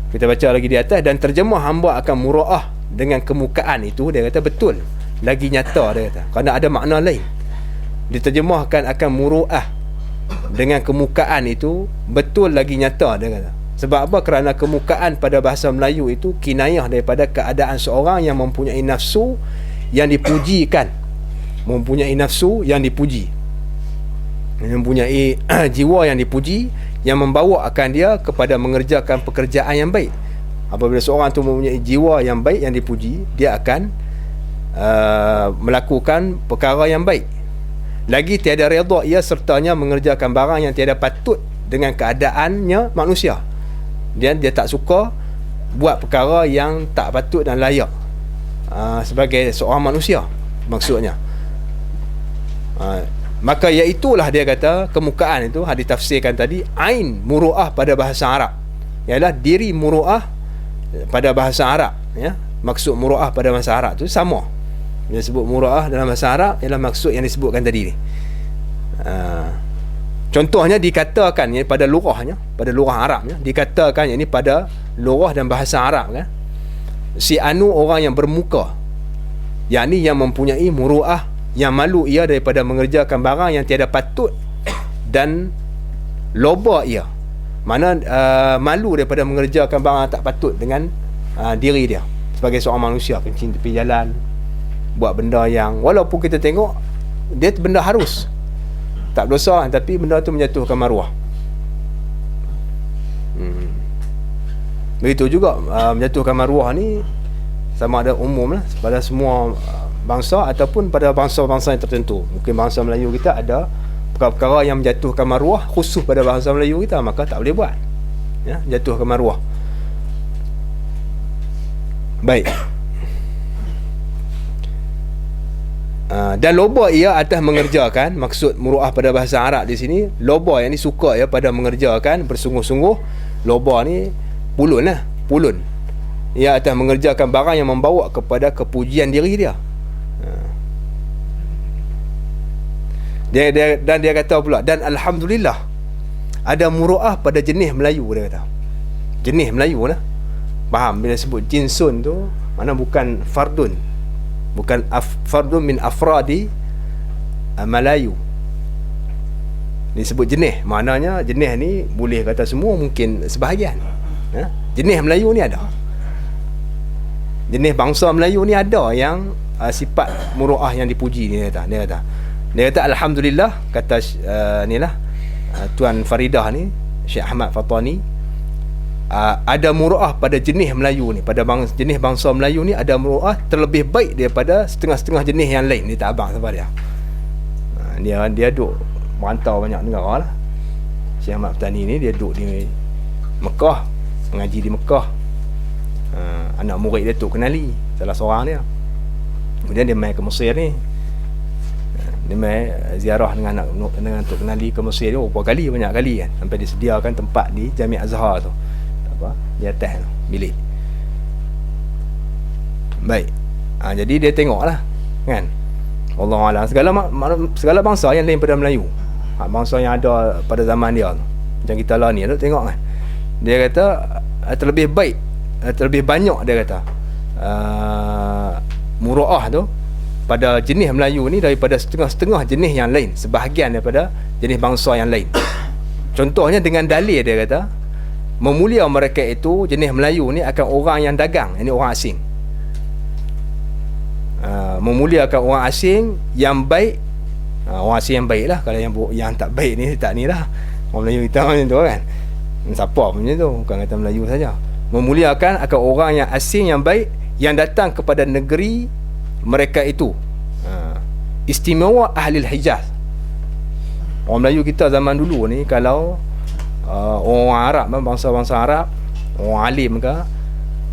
Kita baca lagi di atas, dan terjemah hamba akan muru'ah dengan kemukaan itu, dia kata betul lagi nyata, dia kata, kerana ada makna lain. Diterjemahkan akan muru'ah dengan kemukaan itu betul lagi nyata, dia kata. Sebab apa? Kerana kemukaan pada bahasa Melayu itu kinayah daripada keadaan seorang yang mempunyai nafsu yang dipujikan, mempunyai nafsu yang dipuji, mempunyai jiwa yang dipuji, yang membawa akan dia kepada mengerjakan pekerjaan yang baik. Apabila seorang tu mempunyai jiwa yang baik yang dipuji, dia akan melakukan perkara yang baik. Lagi tiada redha ia sertanya mengerjakan barang yang tiada patut dengan keadaannya manusia. Dia tak suka buat perkara yang tak patut dan layak sebagai seorang manusia, maksudnya. Maka iaitulah dia kata kemukaan itu ditafsirkan tadi ain muru'ah pada bahasa Arab, ialah diri muru'ah pada bahasa Arab, ya. Maksud muru'ah pada bahasa Arab tu sama. Dia sebut muru'ah dalam bahasa Arab ialah maksud yang disebutkan tadi ni. Contohnya dikatakan ya, pada lurahnya, pada lurah Arabnya dikatakan ini pada lurah dan bahasa Arab kan, si anu orang yang bermuka, yakni yang mempunyai muru'ah, yang malu ia daripada mengerjakan barang yang tiada patut dan loba ia, mana malu daripada mengerjakan barang yang tak patut dengan diri dia sebagai seorang manusia, kencing tepi jalan, buat benda yang walaupun kita tengok dia benda harus, tak berdosa, tapi benda tu menjatuhkan maruah. Begitu juga menjatuhkan maruah ni sama ada umum lah pada semua bangsa ataupun pada bangsa-bangsa yang tertentu. Mungkin bangsa Melayu kita ada perkara-perkara yang menjatuhkan maruah khusus pada bangsa Melayu kita, maka tak boleh buat, ya, jatuhkan maruah. Baik. Dan loba ia atas mengerjakan, maksud muru'ah pada bahasa Arab di sini, loba yang ni suka ya pada mengerjakan bersungguh-sungguh. Loba ni pulun lah, pulun. Ia atas mengerjakan barang yang membawa kepada kepujian diri dia. Dan dia kata pula, dan alhamdulillah ada muru'ah pada jenis Melayu, dia kata. Jenis Melayu lah. Faham bila sebut jinsun tu, mana bukan fardun, bukan fardun min afradi Melayu. Disebut jenis, maknanya jenis ni boleh kata semua, mungkin sebahagian. Jenis Melayu ni ada, jenis bangsa Melayu ni ada yang sifat muru'ah yang dipuji ni. Dia kata alhamdulillah, kata ni lah Tuan Faridah ni, Syekh Ahmad Fatani, ada muru'ah pada jenis Melayu ni, pada jenis bangsa Melayu ni ada muru'ah terlebih baik daripada setengah-setengah jenis yang lain. Dia tak abang sama dia. Dia duduk merantau banyak negara lah. Syekh Ahmad Fatani ni dia duduk di Mekah, mengaji di Mekah. Anak murid dia tu kenali salah seorang dia. Kemudian dia mai ke Mesir ni. Dia mai ziarah dengan Tok Kenali ke Mesir tu berapa kali, banyak kali kan, sampai disediakan tempat di Jami' Azhar tu, di atas tu, bilik. Baik. Jadi dia tengoklah kan, Wallahualam, segala bangsa yang lain pada Melayu, bangsa yang ada pada zaman dia tu, macam kita lah ni, tengok kan, dia kata terlebih baik, terlebih banyak, dia kata muru'ah tu pada jenis Melayu ni daripada setengah-setengah jenis yang lain, sebahagian daripada jenis bangsa yang lain. Contohnya dengan dalil, dia kata memulia mereka itu, jenis Melayu ni, akan orang yang dagang, ini orang asing. Memuliakan orang asing yang baik. Orang asing yang baik lah, kalau yang tak baik ni tak ni lah. Orang Melayu kita macam tu kan, siapa pun macam tu, bukan kata Melayu saja. Memuliakan akan orang yang asing yang baik yang datang kepada negeri mereka itu. Istimewa ahli Hijaz. Orang Melayu kita zaman dulu ni, kalau orang Arab, bangsa-bangsa Arab, orang alim ke,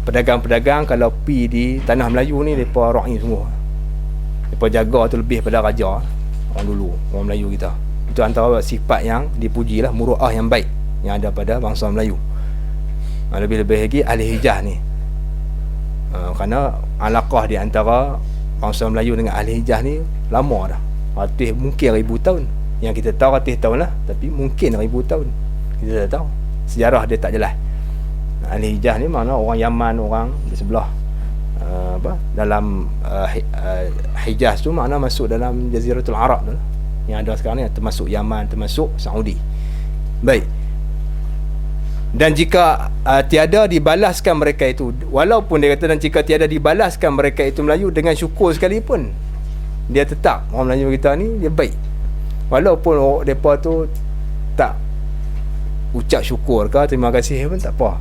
pedagang-pedagang, kalau pi di tanah Melayu ni, mereka ra'i semua. Mereka jaga tu lebih pada raja. Orang dulu, orang Melayu kita, itu antara sifat yang dipuji lah, muru'ah yang baik yang ada pada bangsa Melayu. Lebih-lebih lagi ahli Hijaz ni, kerana alaqah di antara bangsa Melayu dengan ahli Hijaz ni lama dah, ratus, mungkin 1000 tahun. Yang kita tahu ratus tahun lah, tapi mungkin 1000 tahun kita tak tahu, sejarah dia tak jelas. Ahli Hijaz ni mana orang Yaman, orang di sebelah dalam Hijaz tu, makna masuk dalam Jaziratul Arab tu, yang ada sekarang ni, termasuk Yaman, termasuk Saudi. Baik. Dan jika tiada dibalaskan mereka itu, walaupun dia kata, dan jika tiada dibalaskan mereka itu Melayu dengan syukur sekalipun, dia tetap, orang Melayu kita ni dia baik, walaupun mereka tu tak ucap syukur ke terima kasih pun tak apa.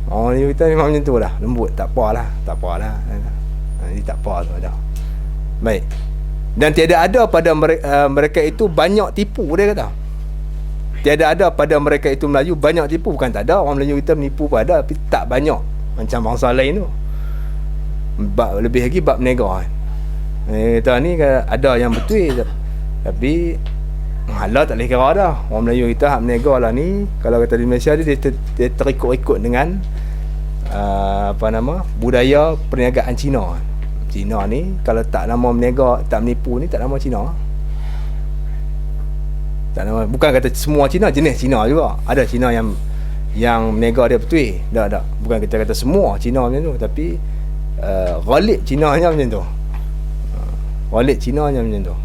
Orang Melayu kita memang macam tu lah, lembut, tak apalah, ini tak apa tu dah. Baik. Dan tiada ada pada mereka itu banyak tipu, dia kata. Tiada ada pada mereka itu Melayu banyak tipu. Bukan tak ada, orang Melayu kita menipu pun ada, tapi tak banyak macam bangsa lain tu. Lebih lagi bab berniaga kan. Kita ni ada yang betul, tapi Allah tak boleh kira dah. Orang Melayu kita hak berniaga lah ni, kalau kata di Malaysia dia terikut-ikut dengan budaya perniagaan Cina. Cina ni kalau tak nama berniaga, tak menipu ni, tak nama Cina. Tak nama, bukan kata semua Cina, jenis Cina juga. Ada Cina yang berniaga dia betul. Tak. Bukan kita kata semua Cina macam tu, tapi ghalib Cina nya macam tu. Ghalib Cina nya macam tu.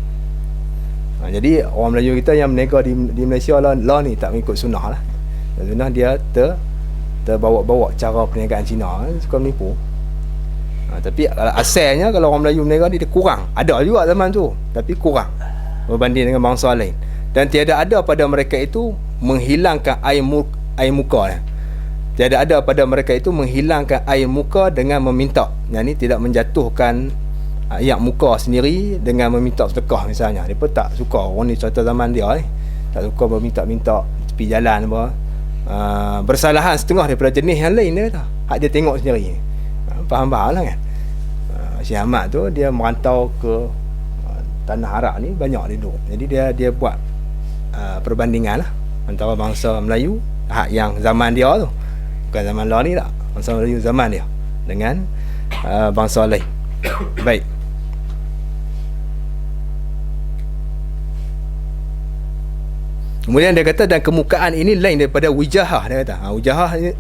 Jadi orang Melayu kita yang berniaga di Malaysia lah ni tak mengikut sunnah lah. Sunnah dia terbawa-bawa cara perniagaan Cina, suka menipu. Tapi asalnya kalau orang Melayu berniaga dia kurang. Ada juga zaman tu, tapi kurang berbanding dengan bangsa lain. Dan tiada ada pada mereka itu menghilangkan air muka. Tiada ada pada mereka itu menghilangkan air muka dengan meminta. Yang ni tidak menjatuhkan air muka sendiri dengan meminta sedekah misalnya. Dia pun tak suka. Orang ni contoh zaman dia ni, tak suka berminta-minta tepi jalan apa. Bersalahan setengah daripada jenis yang lain dia kata. Hak dia tengok sendiri. Faham-faham lah kan. Syekh Ahmad tu dia merantau ke tanah Arab ni, banyak dia duduk. Jadi dia buat perbandingan lah antara bangsa Melayu hak yang zaman dia tu, bukan zaman lain ni tak, bangsa Melayu zaman dia dengan bangsa lain. Baik. Kemudian dia kata, dan kemukaan ini lain daripada wijahah. Dia kata wijahah ni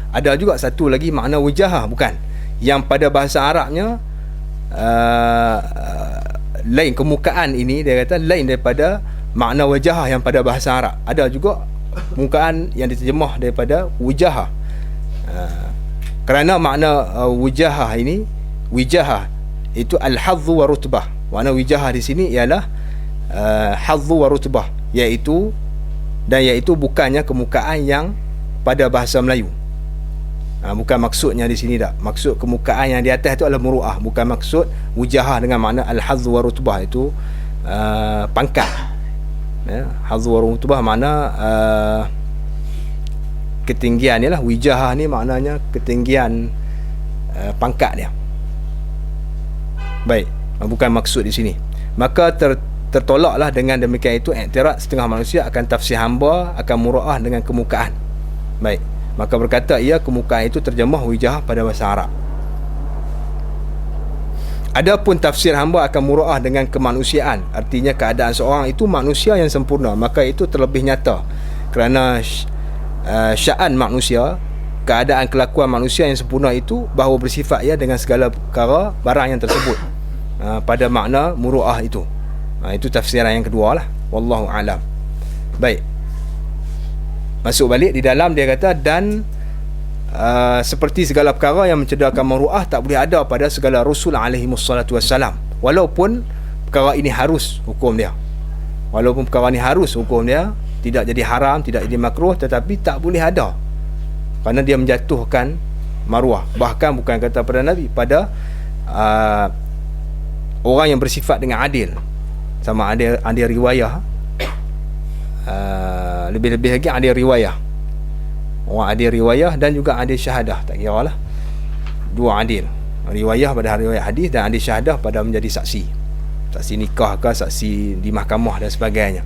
ada juga satu lagi makna wijahah, bukan yang pada bahasa Arabnya lain. Kemukaan ini dia kata lain daripada makna wajahah yang pada bahasa Arab. Ada juga kemukaan yang diterjemah daripada wijahah. Kerana makna wijahah ini, wijahah itu al-hadzu wa rutbah. Makna wijahah di sini ialah hadzu wa rutbah, iaitu bukannya kemukaan yang pada bahasa Melayu. Bukan maksudnya di sini tak. Maksud kemukaan yang di atas itu adalah muru'ah. Bukan maksud wujahah dengan makna al-hadzu wa rutbah itu pangkat. Hadzu wa rutbah makna ketinggian ni lah. Wijahah ni maknanya ketinggian pangkat dia. Baik, bukan maksud di sini. Maka tertolaklah dengan demikian itu iktirad setengah manusia akan tafsir hamba akan muru'ah dengan kemukaan. Baik, maka berkata ia kemukaan itu terjemah wijahah pada bahasa Arab. Adapun tafsir hamba akan muru'ah dengan kemanusiaan, artinya keadaan seorang itu manusia yang sempurna, maka itu terlebih nyata kerana sya'an manusia, keadaan kelakuan manusia yang sempurna itu bahawa bersifat ia dengan segala perkara barang yang tersebut pada makna muru'ah itu. Itu tafsiran yang kedua lah, wallahu alam. Baik, masuk balik di dalam dia kata, dan seperti segala perkara yang mencederakan muru'ah tak boleh ada pada segala Rasul alaihimussalatu wassalam, walaupun perkara ini harus hukum dia. Walaupun perkara ini harus hukum dia, tidak jadi haram, tidak jadi makruh, tetapi tak boleh ada kerana dia menjatuhkan maruah. Bahkan bukan kata pada Nabi, pada orang yang bersifat dengan adil, sama ada riwayah, lebih-lebih lagi ada riwayah, orang ada riwayah dan juga ada syahadah, tak kira lah, dua adil, riwayah pada riwayat hadis dan ada syahadah pada menjadi saksi nikah ke, saksi di mahkamah dan sebagainya.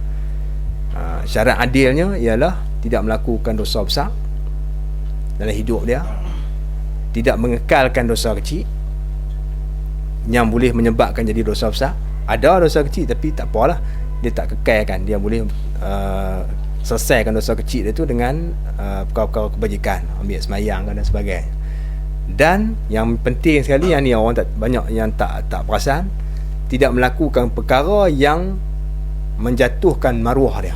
Syarat adilnya ialah tidak melakukan dosa besar dalam hidup dia, tidak mengekalkan dosa kecil yang boleh menyebabkan jadi dosa besar. Ada dosa kecil tapi tak apalah, dia tak kekalkan, dia boleh selesaikan dosa kecil itu dengan perkara-perkara kebajikan, ambil semayang dan sebagainya. Dan yang penting sekali, yang ni orang tak banyak yang tak perasan, tidak melakukan perkara yang menjatuhkan maruah dia,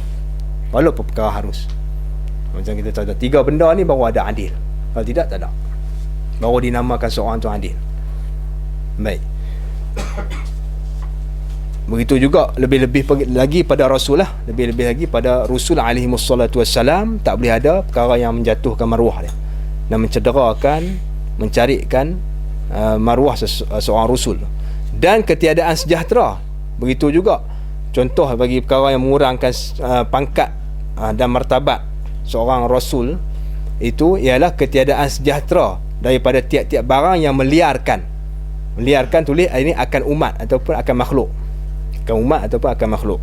walaupun perkara harus. Macam kita tahu 3 benda ni baru ada adil. Kalau tidak, tak ada. Baru dinamakan seorang tu adil. Baik. Begitu juga lebih-lebih lagi pada Rasul lah. Lebih-lebih lagi pada Rasul alaihimussalatu wassalam, tak boleh ada perkara yang menjatuhkan maruah dia dan mencederakan, mencarikan maruah seorang Rasul. Dan ketiadaan sejahtera. Begitu juga contoh bagi perkara yang mengurangkan pangkat dan martabat seorang Rasul, itu ialah ketiadaan sejahtera daripada tiap-tiap barang yang meliarkan tulis ini akan umat ataupun akan makhluk, akan umat ataupun akan makhluk.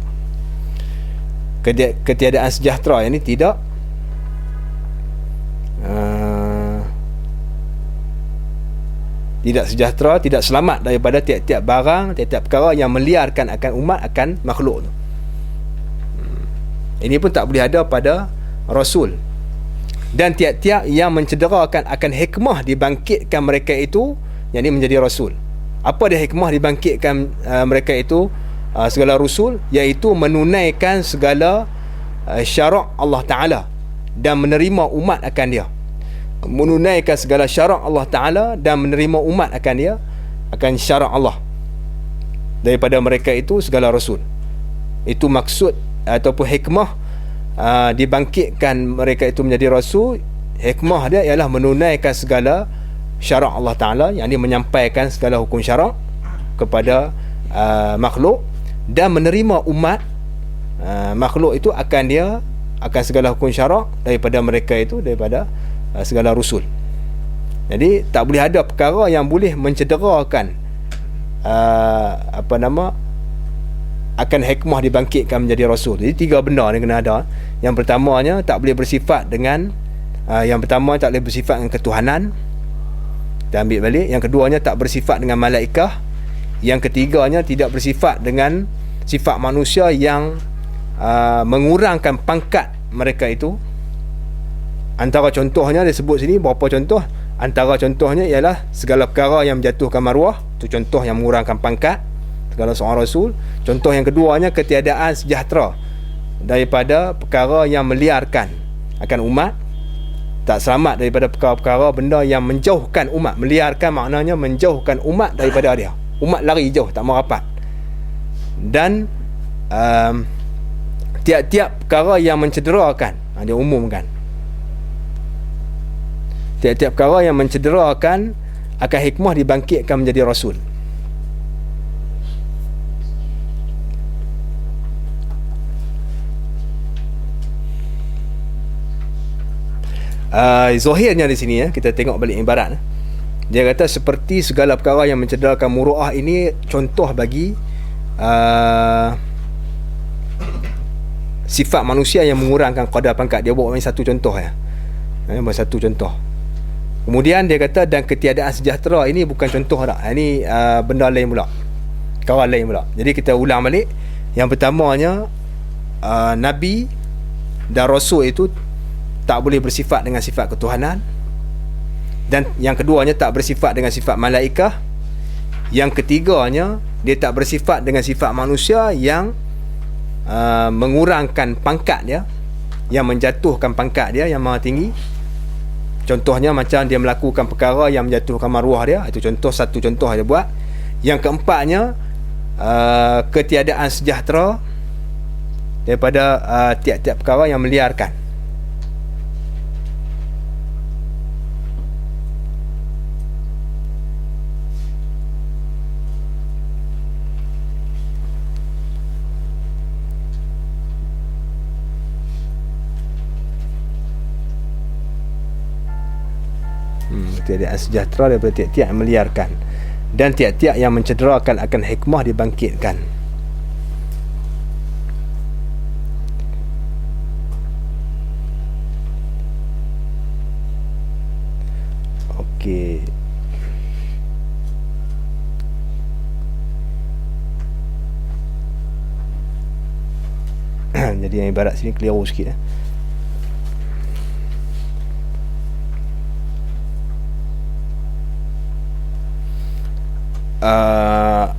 Ketiadaan sejahtera yang ini tidak sejahtera, tidak selamat daripada tiap-tiap barang, tiap-tiap perkara yang meliarkan akan umat, akan makhluk tu. Ini pun tak boleh ada pada Rasul. Dan tiap-tiap yang mencederakan akan hikmah dibangkitkan mereka itu, yang ini menjadi Rasul. Apa dia hikmah dibangkitkan mereka itu, segala Rasul, iaitu menunaikan segala syarak Allah Ta'ala dan menerima umat akan dia. Menunaikan segala syarak Allah Ta'ala dan menerima umat akan dia, akan syarak Allah daripada mereka itu segala Rasul. Itu maksud ataupun hikmah dibangkitkan mereka itu menjadi Rasul. Hikmah dia ialah menunaikan segala syarak Allah Ta'ala, yang dia menyampaikan segala hukum syarak kepada makhluk, dan menerima umat makhluk itu akan segala hukum syarak daripada mereka itu, daripada segala Rasul. Jadi tak boleh ada perkara yang boleh mencederakan akan hikmah dibangkitkan menjadi Rasul. Jadi 3 benda ni kena ada. Yang pertamanya tak boleh bersifat dengan tak boleh bersifat dengan ketuhanan. Kita ambil balik. Yang keduanya tak bersifat dengan malaikah. Yang ketiganya tidak bersifat dengan sifat manusia yang mengurangkan pangkat mereka itu. Antara contohnya dia sebut sini berapa contoh. Antara contohnya ialah segala perkara yang menjatuhkan maruah, itu contoh yang mengurangkan pangkat segala seorang Rasul. Contoh yang keduanya ketiadaan sejahtera daripada perkara yang meliarkan akan umat, tak selamat daripada perkara-perkara benda yang menjauhkan umat. Meliarkan maknanya menjauhkan umat daripada dia. Umat lari jauh, tak mau rapat. Dan tiap-tiap perkara yang mencederakan, dia umumkan. Tiap-tiap perkara yang mencederakan akan hikmah dibangkitkan menjadi Rasul. Zahirnya di sini kita tengok balik ibarat. Dia kata seperti segala perkara yang mencederakan muruah ini contoh bagi sifat manusia yang mengurangkan qadar pangkat. Dia bawa satu contoh satu contoh. Kemudian dia kata dan ketiadaan sejahtera ini bukan contoh dah. Ini benda lain pula, perkara lain pula. Jadi kita ulang balik. Yang pertamanya Nabi dan Rasul itu tak boleh bersifat dengan sifat ketuhanan. Dan yang keduanya tak bersifat dengan sifat malaikah. Yang ketiganya dia tak bersifat dengan sifat manusia yang mengurangkan pangkat dia, yang menjatuhkan pangkat dia yang maha tinggi. Contohnya macam dia melakukan perkara yang menjatuhkan maruah dia. Itu satu contoh dia buat. Yang keempatnya ketiadaan sejahtera daripada tiap-tiap perkara yang meliarkan. Ketiadaan sejahtera daripada tiap-tiap yang meliarkan, dan tiap-tiap yang mencederakan akan hikmah dibangkitkan. Okey. Jadi yang ibarat sini keliru sikit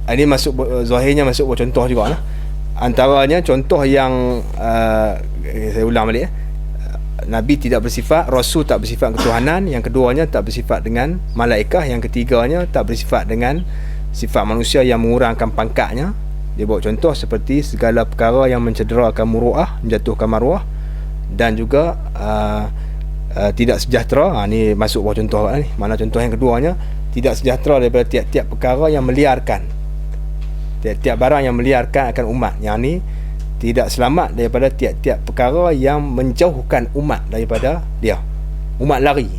ini masuk zahirnya masuk contoh juga lah. Antaranya contoh yang saya ulang balik Nabi tidak bersifat, Rasul tak bersifat ketuhanan, yang keduanya tak bersifat dengan malaikah, yang ketiganya tak bersifat dengan sifat manusia yang mengurangkan pangkatnya. Dia bawa contoh seperti segala perkara yang mencederakan muruah, menjatuhkan maruah, dan juga tidak sejahtera. Ni masuk bawah contoh ni. Mana contoh yang keduanya, tidak sejahtera daripada tiap-tiap perkara yang meliarkan, tiap-tiap barang yang meliarkan akan umat. Yang ni tidak selamat daripada tiap-tiap perkara yang menjauhkan umat daripada dia. Umat lari,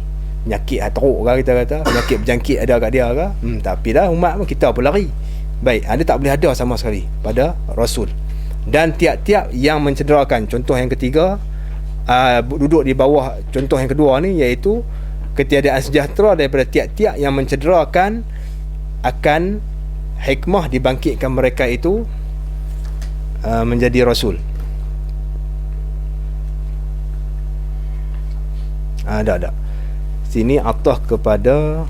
penyakit teruk ke kita kata, penyakit berjangkit ada kat dia ke, tapi dah umat pun kita pun lari. Baik, ada tak boleh ada sama sekali pada Rasul. Dan tiap-tiap yang mencederakan, contoh yang ketiga, duduk di bawah contoh yang kedua ni, iaitu ketiadaan sejahtera daripada tiap-tiap yang mencederakan akan hikmah dibangkitkan mereka itu menjadi Rasul. Ada sini atah kepada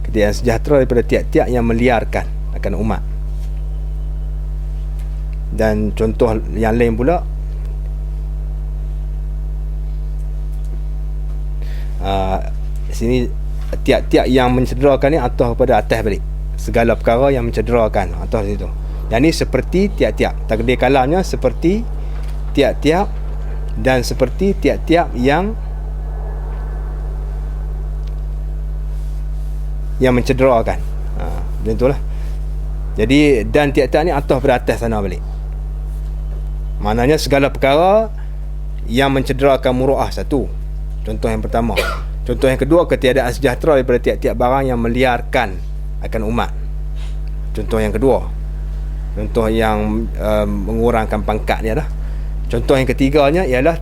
ketiadaan sejahtera daripada tiap-tiap yang meliarkan akan umat. Dan contoh yang lain pula, sini tiap-tiap yang mencederakan ni atah kepada atas balik, segala perkara yang mencederakan atah situ. Yang ni seperti tiap-tiap, takdir kalamnya seperti tiap-tiap, dan seperti tiap-tiap yang mencederakan. Macam itulah. Jadi dan tiap-tiap ni atah pada atas sana balik. Maknanya segala perkara yang mencederakan muruah, satu. Contoh yang pertama. Contoh yang kedua, ketiadaan sejahtera daripada tiap-tiap barang yang meliarkan akan umat. Contoh yang kedua. Contoh yang mengurangkan pangkat dia dah. Contoh yang ketiganya ialah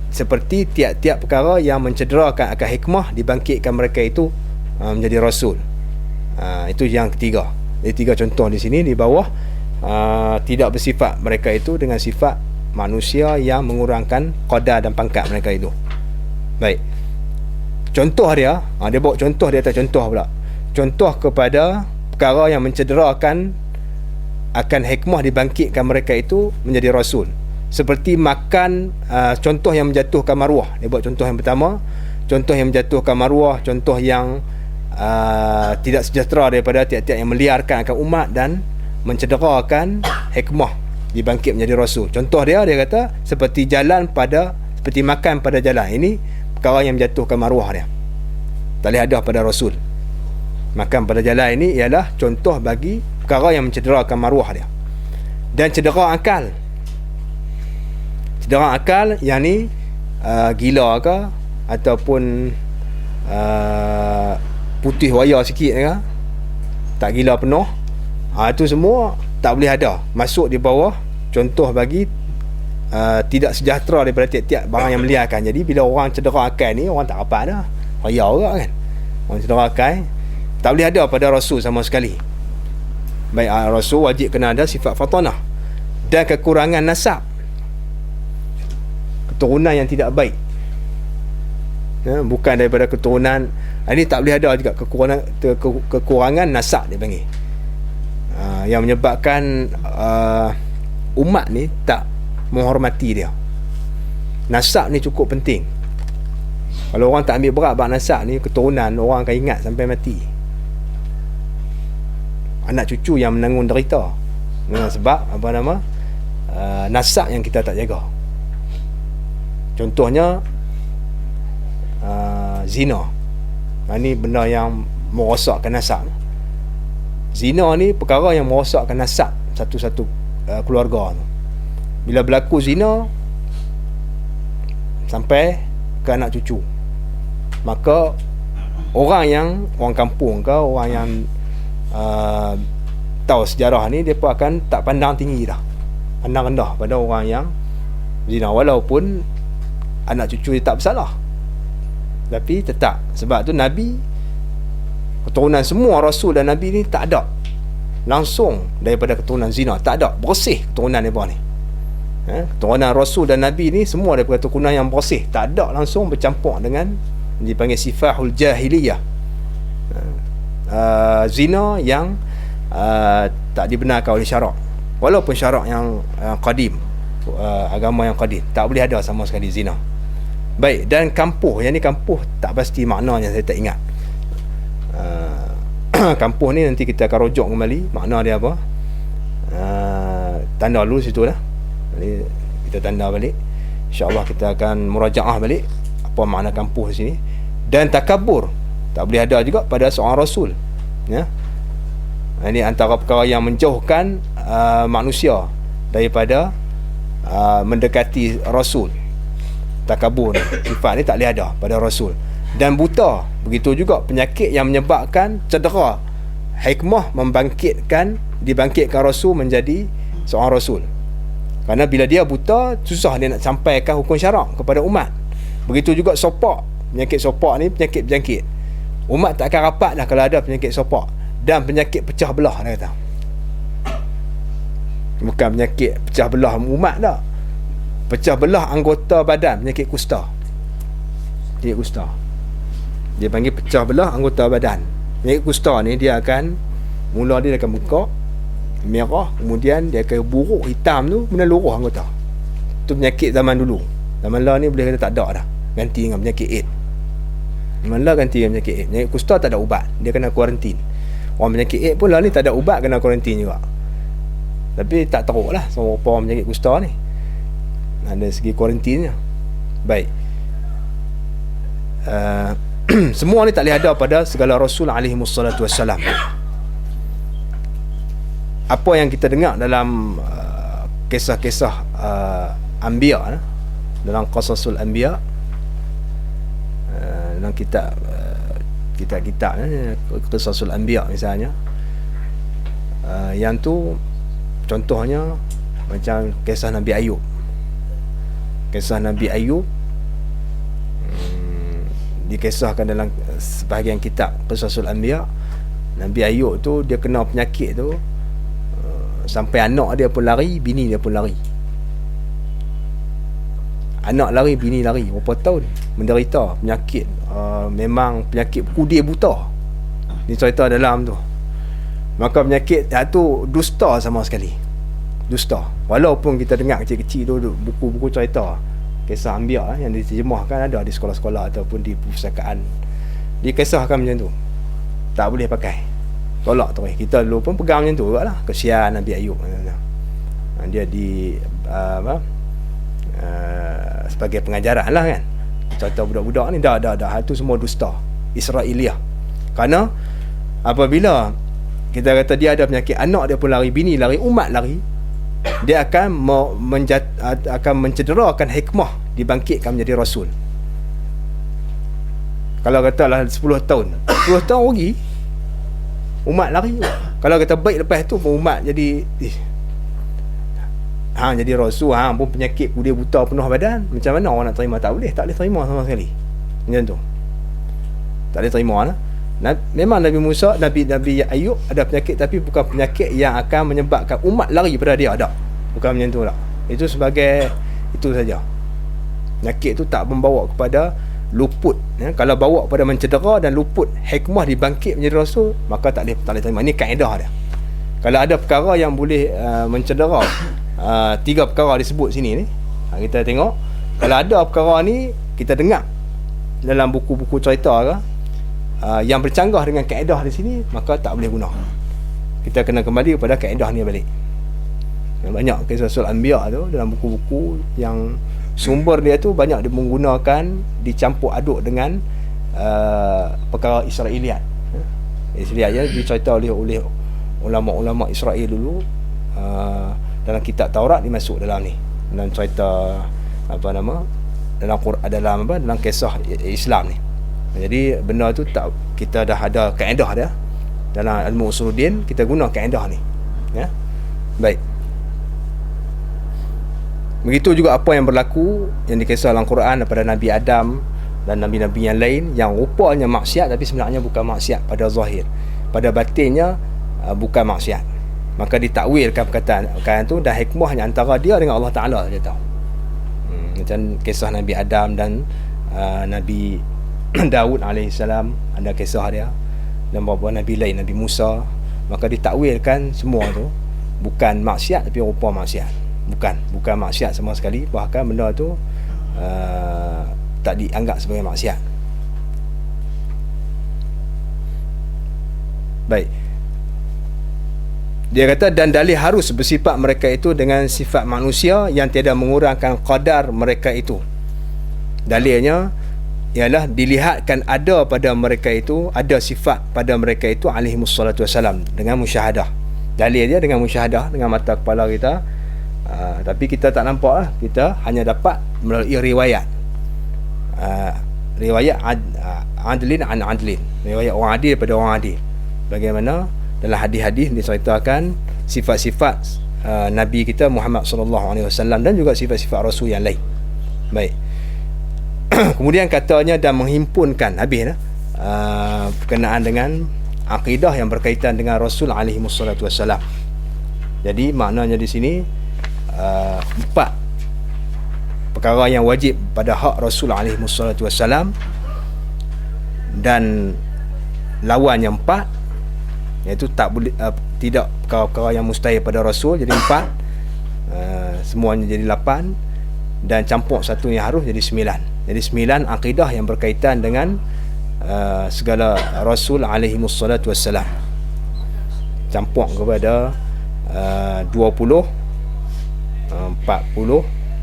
seperti tiap-tiap perkara yang mencederakan akan hikmah dibangkitkan mereka itu menjadi Rasul. Itu yang ketiga. Jadi tiga contoh di sini di bawah. Tidak bersifat mereka itu dengan sifat manusia yang mengurangkan qadar dan pangkat mereka itu. Baik. Contoh dia, dia bawa contoh, dia atas contoh pula. Contoh kepada perkara yang mencederakan akan hikmah dibangkitkan mereka itu menjadi Rasul. Seperti makan, contoh yang menjatuhkan maruah. Dia buat contoh yang pertama, contoh yang menjatuhkan maruah, contoh yang tidak sejahtera daripada tiap-tiap yang meliarkan akan umat dan mencederakan hikmah dibangkit menjadi Rasul. Contoh dia kata seperti seperti makan pada jalan. Ini perkara yang menjatuhkan maruah dia, tak boleh ada pada Rasul. Makan pada jalan ini ialah contoh bagi perkara yang mencederakan maruah dia. Dan cedera akal, yang ni gila ke, ataupun putih wayar sikit ke, tak gila penuh, itu semua tak boleh ada, masuk di bawah contoh bagi tidak sejahtera daripada tiap-tiap barang yang meliarkan. Jadi bila orang cedera akal ni, orang tak rapat dah, wayar juga kan. Orang cedera akal tak boleh ada pada Rasul sama sekali. Baik, Rasul wajib kena ada sifat fatanah dan kekurangan nasab, keturunan yang tidak baik, bukan daripada keturunan. Ini tak boleh ada juga kekurangan nasab dia panggil, yang menyebabkan umat ni tak menghormati dia. Nasab ni cukup penting. Kalau orang tak ambil berat bab nasab ni, keturunan orang akan ingat sampai mati. Anak cucu yang menanggung derita sebab nasab yang kita tak jaga. Contohnya zina. Ini benda yang merosakkan nasab. Zina ni perkara yang merosakkan nasab satu-satu keluarga tu. Bila berlaku zina sampai ke anak cucu, maka orang kampung ke, orang yang tahu sejarah ni, mereka akan tak pandang tinggi dah, pandang rendah pada orang yang zina, walaupun anak cucu dia tak bersalah, tapi tetap. Sebab tu Nabi, keturunan semua Rasul dan Nabi ni tak ada langsung daripada keturunan zina, tak ada, bersih keturunan mereka ni. Keturunan Rasul dan Nabi ni semua daripada keturunan yang bersih, tak ada langsung bercampur dengan dipanggil sifahul jahiliyah, zina yang tak dibenarkan oleh syarak, walaupun syarak yang qadim. agama yang qadim. Tak boleh ada sama sekali zina. Baik, dan kampuh, yang ni kampuh tak pasti maknanya, saya tak ingat. Kampuh ni nanti kita akan rujuk kembali makna dia apa. Tanda dulu situ lah. Jadi kita tanda balik, InsyaAllah kita akan murajaah balik apa makna kampuh di sini. Dan takabur tak boleh ada juga pada seorang rasul, ya. Ini antara perkara yang menjauhkan manusia daripada mendekati rasul. Takabur ni, sifat ni tak boleh ada pada rasul. Dan buta, begitu juga penyakit yang menyebabkan cedera. Hikmah dibangkitkan rasul menjadi seorang rasul. Kerana bila dia buta, susah dia nak sampaikan hukum syarak kepada umat. Begitu juga sopak. Penyakit sopak ni penyakit berjangkit. Umat tak akan rapat lah kalau ada penyakit sopak. Dan penyakit pecah belah, dia kata. Bukan penyakit pecah belah umat dah. Pecah belah anggota badan, penyakit kusta. Penyakit kusta. Dia panggil pecah belah anggota badan. Penyakit kusta ni dia akan, mula dia akan buka merah, kemudian dia akan buruk hitam tu meneluruh anggota. Tu penyakit zaman dulu. Zaman lah ni boleh kata tak ada dah, ganti dengan penyakit AIDS. Zaman lah ganti dengan penyakit AIDS. Penyakit kusta tak ada ubat, dia kena kuarantin. Orang penyakit AIDS pun lah ni tak ada ubat, kena kuarantin juga. Tapi tak teruk lah sama orang penyakit kusta ni, ada segi kuarantinnya. Baik, semua ni tak boleh ada pada segala Rasul alaihi wassalatu wassalam. Apa yang kita dengar dalam kisah-kisah Anbiya, dalam Qasasul Anbiya, dalam kitab-kitab Qasasul Anbiya misalnya, yang tu contohnya macam kisah Nabi Ayub. Kisah Nabi Ayub dikisahkan dalam sebahagian kitab Qasasul Anbiya. Nabi Ayub tu dia kena penyakit tu, sampai anak dia pun lari, bini dia pun lari. Anak lari, bini lari. Berapa tahun menderita penyakit, memang penyakit kudir buta. Ni cerita dalam tu. Maka penyakit tu dusta sama sekali. Dusta. Walaupun kita dengar kecil-kecil tu buku-buku cerita kisah Anbiya yang diterjemahkan ada di sekolah-sekolah ataupun di perpustakaan, dikisahkan macam tu. Tak boleh pakai, tolak terus. Kita dulu pun pegang macam tu juga lah. Kesian Nabi Ayub, dia sebagai pengajaran lah kan, cerita budak-budak ni. Dah itu semua dusta Israeliah. Kerana apabila kita kata dia ada penyakit, anak dia pun lari, bini lari, umat lari, dia akan mencederakan hikmah dibangkitkan menjadi rasul. Kalau katalah 10 tahun rugi, umat lari. Kalau kata baik lepas tu pun umat jadi jadi rasul, pun penyakit kudir buta penuh badan, macam mana orang nak terima? Tak boleh terima sama sekali. Macam tu tak boleh terima lah. Memang Nabi Musa, Nabi Ayub ada penyakit, tapi bukan penyakit yang akan menyebabkan umat lari pada dia, ada. Bukan macam tu lah. Itu sebagai itu saja. Penyakit tu tak membawa kepada luput, ya? Kalau bawa kepada mencedera dan luput hikmah dibangkit menjadi rasul, maka tak boleh terima. Ini kaedah dia. Kalau ada perkara yang boleh mencedera, 3 perkara disebut sini ni, kita tengok. Kalau ada perkara ni kita dengar dalam buku-buku cerita ke, yang bercanggah dengan kaedah di sini, maka tak boleh guna. Kita kena kembali kepada kaedah ni balik. Banyak kisah Qasasul Anbiya tu dalam buku-buku yang sumber dia tu banyak dia menggunakan, dicampur aduk dengan perkara Israeliat. Israeliat ya, dicerita oleh ulama-ulama Israel dulu. Dalam kitab Taurat dimasuk dalam ni, dalam cerita dalam Quran, dalam kisah Islam ni. Jadi benda tu tak, kita dah ada kaedah dia dalam ilmu usuluddin, kita guna kaedah ni, ya. Baik, begitu juga apa yang berlaku yang dikisah dalam Quran daripada Nabi Adam dan nabi-nabi yang lain yang rupanya maksiat, tapi sebenarnya bukan maksiat pada zahir, pada batinnya bukan maksiat. Maka ditakwilkan perkataan tu, dan hikmahnya antara dia dengan Allah Ta'ala dia tahu. Macam kisah Nabi Adam dan Nabi Daud alaihissalam, ada kisah dia, dan beberapa Nabi lain, Nabi Musa. Maka ditakwilkan semua tu bukan maksiat, tapi rupa maksiat. bukan maksiat sama sekali, bahkan benda tu tak dianggap sebagai maksiat. Baik, dia kata dan dalil harus bersifat mereka itu dengan sifat manusia yang tiada mengurangkan qadar mereka itu. Dalilnya ialah dilihatkan ada pada mereka itu, ada sifat pada mereka itu alaihimus salatu wassalam dengan musyahadah. Dalil dia dengan musyahadah, dengan mata kepala kita. Tapi kita tak nampak lah, kita hanya dapat melalui riwayat. Riwayat adlin an adlin, riwayat orang adil daripada orang adil. Bagaimana dalam hadis-hadis diceritakan sifat-sifat Nabi kita Muhammad sallallahu alaihi wasallam dan juga sifat-sifat Rasul yang lain. Baik. Kemudian katanya dan menghimpunkan habis berkenaan dengan akidah yang berkaitan dengan Rasul alaihi wassalatu wassalam. Jadi maknanya di sini 4 perkara yang wajib pada hak Rasul alaihi wassalatu wassalam, dan lawan yang 4 iaitu tak boleh tidak perkara-perkara yang mustahil pada Rasul, jadi 4, semuanya jadi 8, dan campur satu yang harus jadi 9. Jadi 9 akidah yang berkaitan dengan segala Rasul alaihi wassalatu wassalam, campur kepada 20, 40,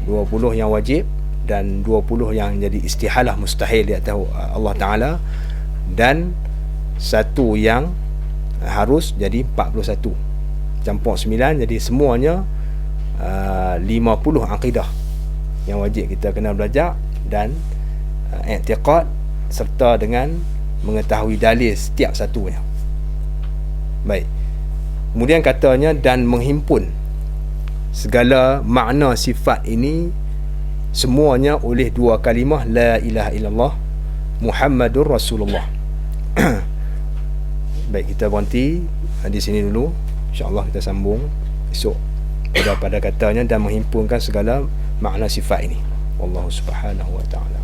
20 yang wajib dan 20 yang jadi istihalah mustahil di atas Allah Ta'ala, dan satu yang harus jadi 41, campur 9, jadi semuanya 50 akidah yang wajib kita kena belajar dan i'tiqad serta dengan mengetahui dalil setiap satunya. Baik, kemudian katanya dan menghimpun segala makna sifat ini semuanya oleh 2 kalimah la ilaha illallah Muhammadur Rasulullah. Baik, kita berhenti di sini dulu. InsyaAllah kita sambung esok pada katanya dan menghimpunkan segala makna sifat ini. Wallahu subhanahu wa ta'ala.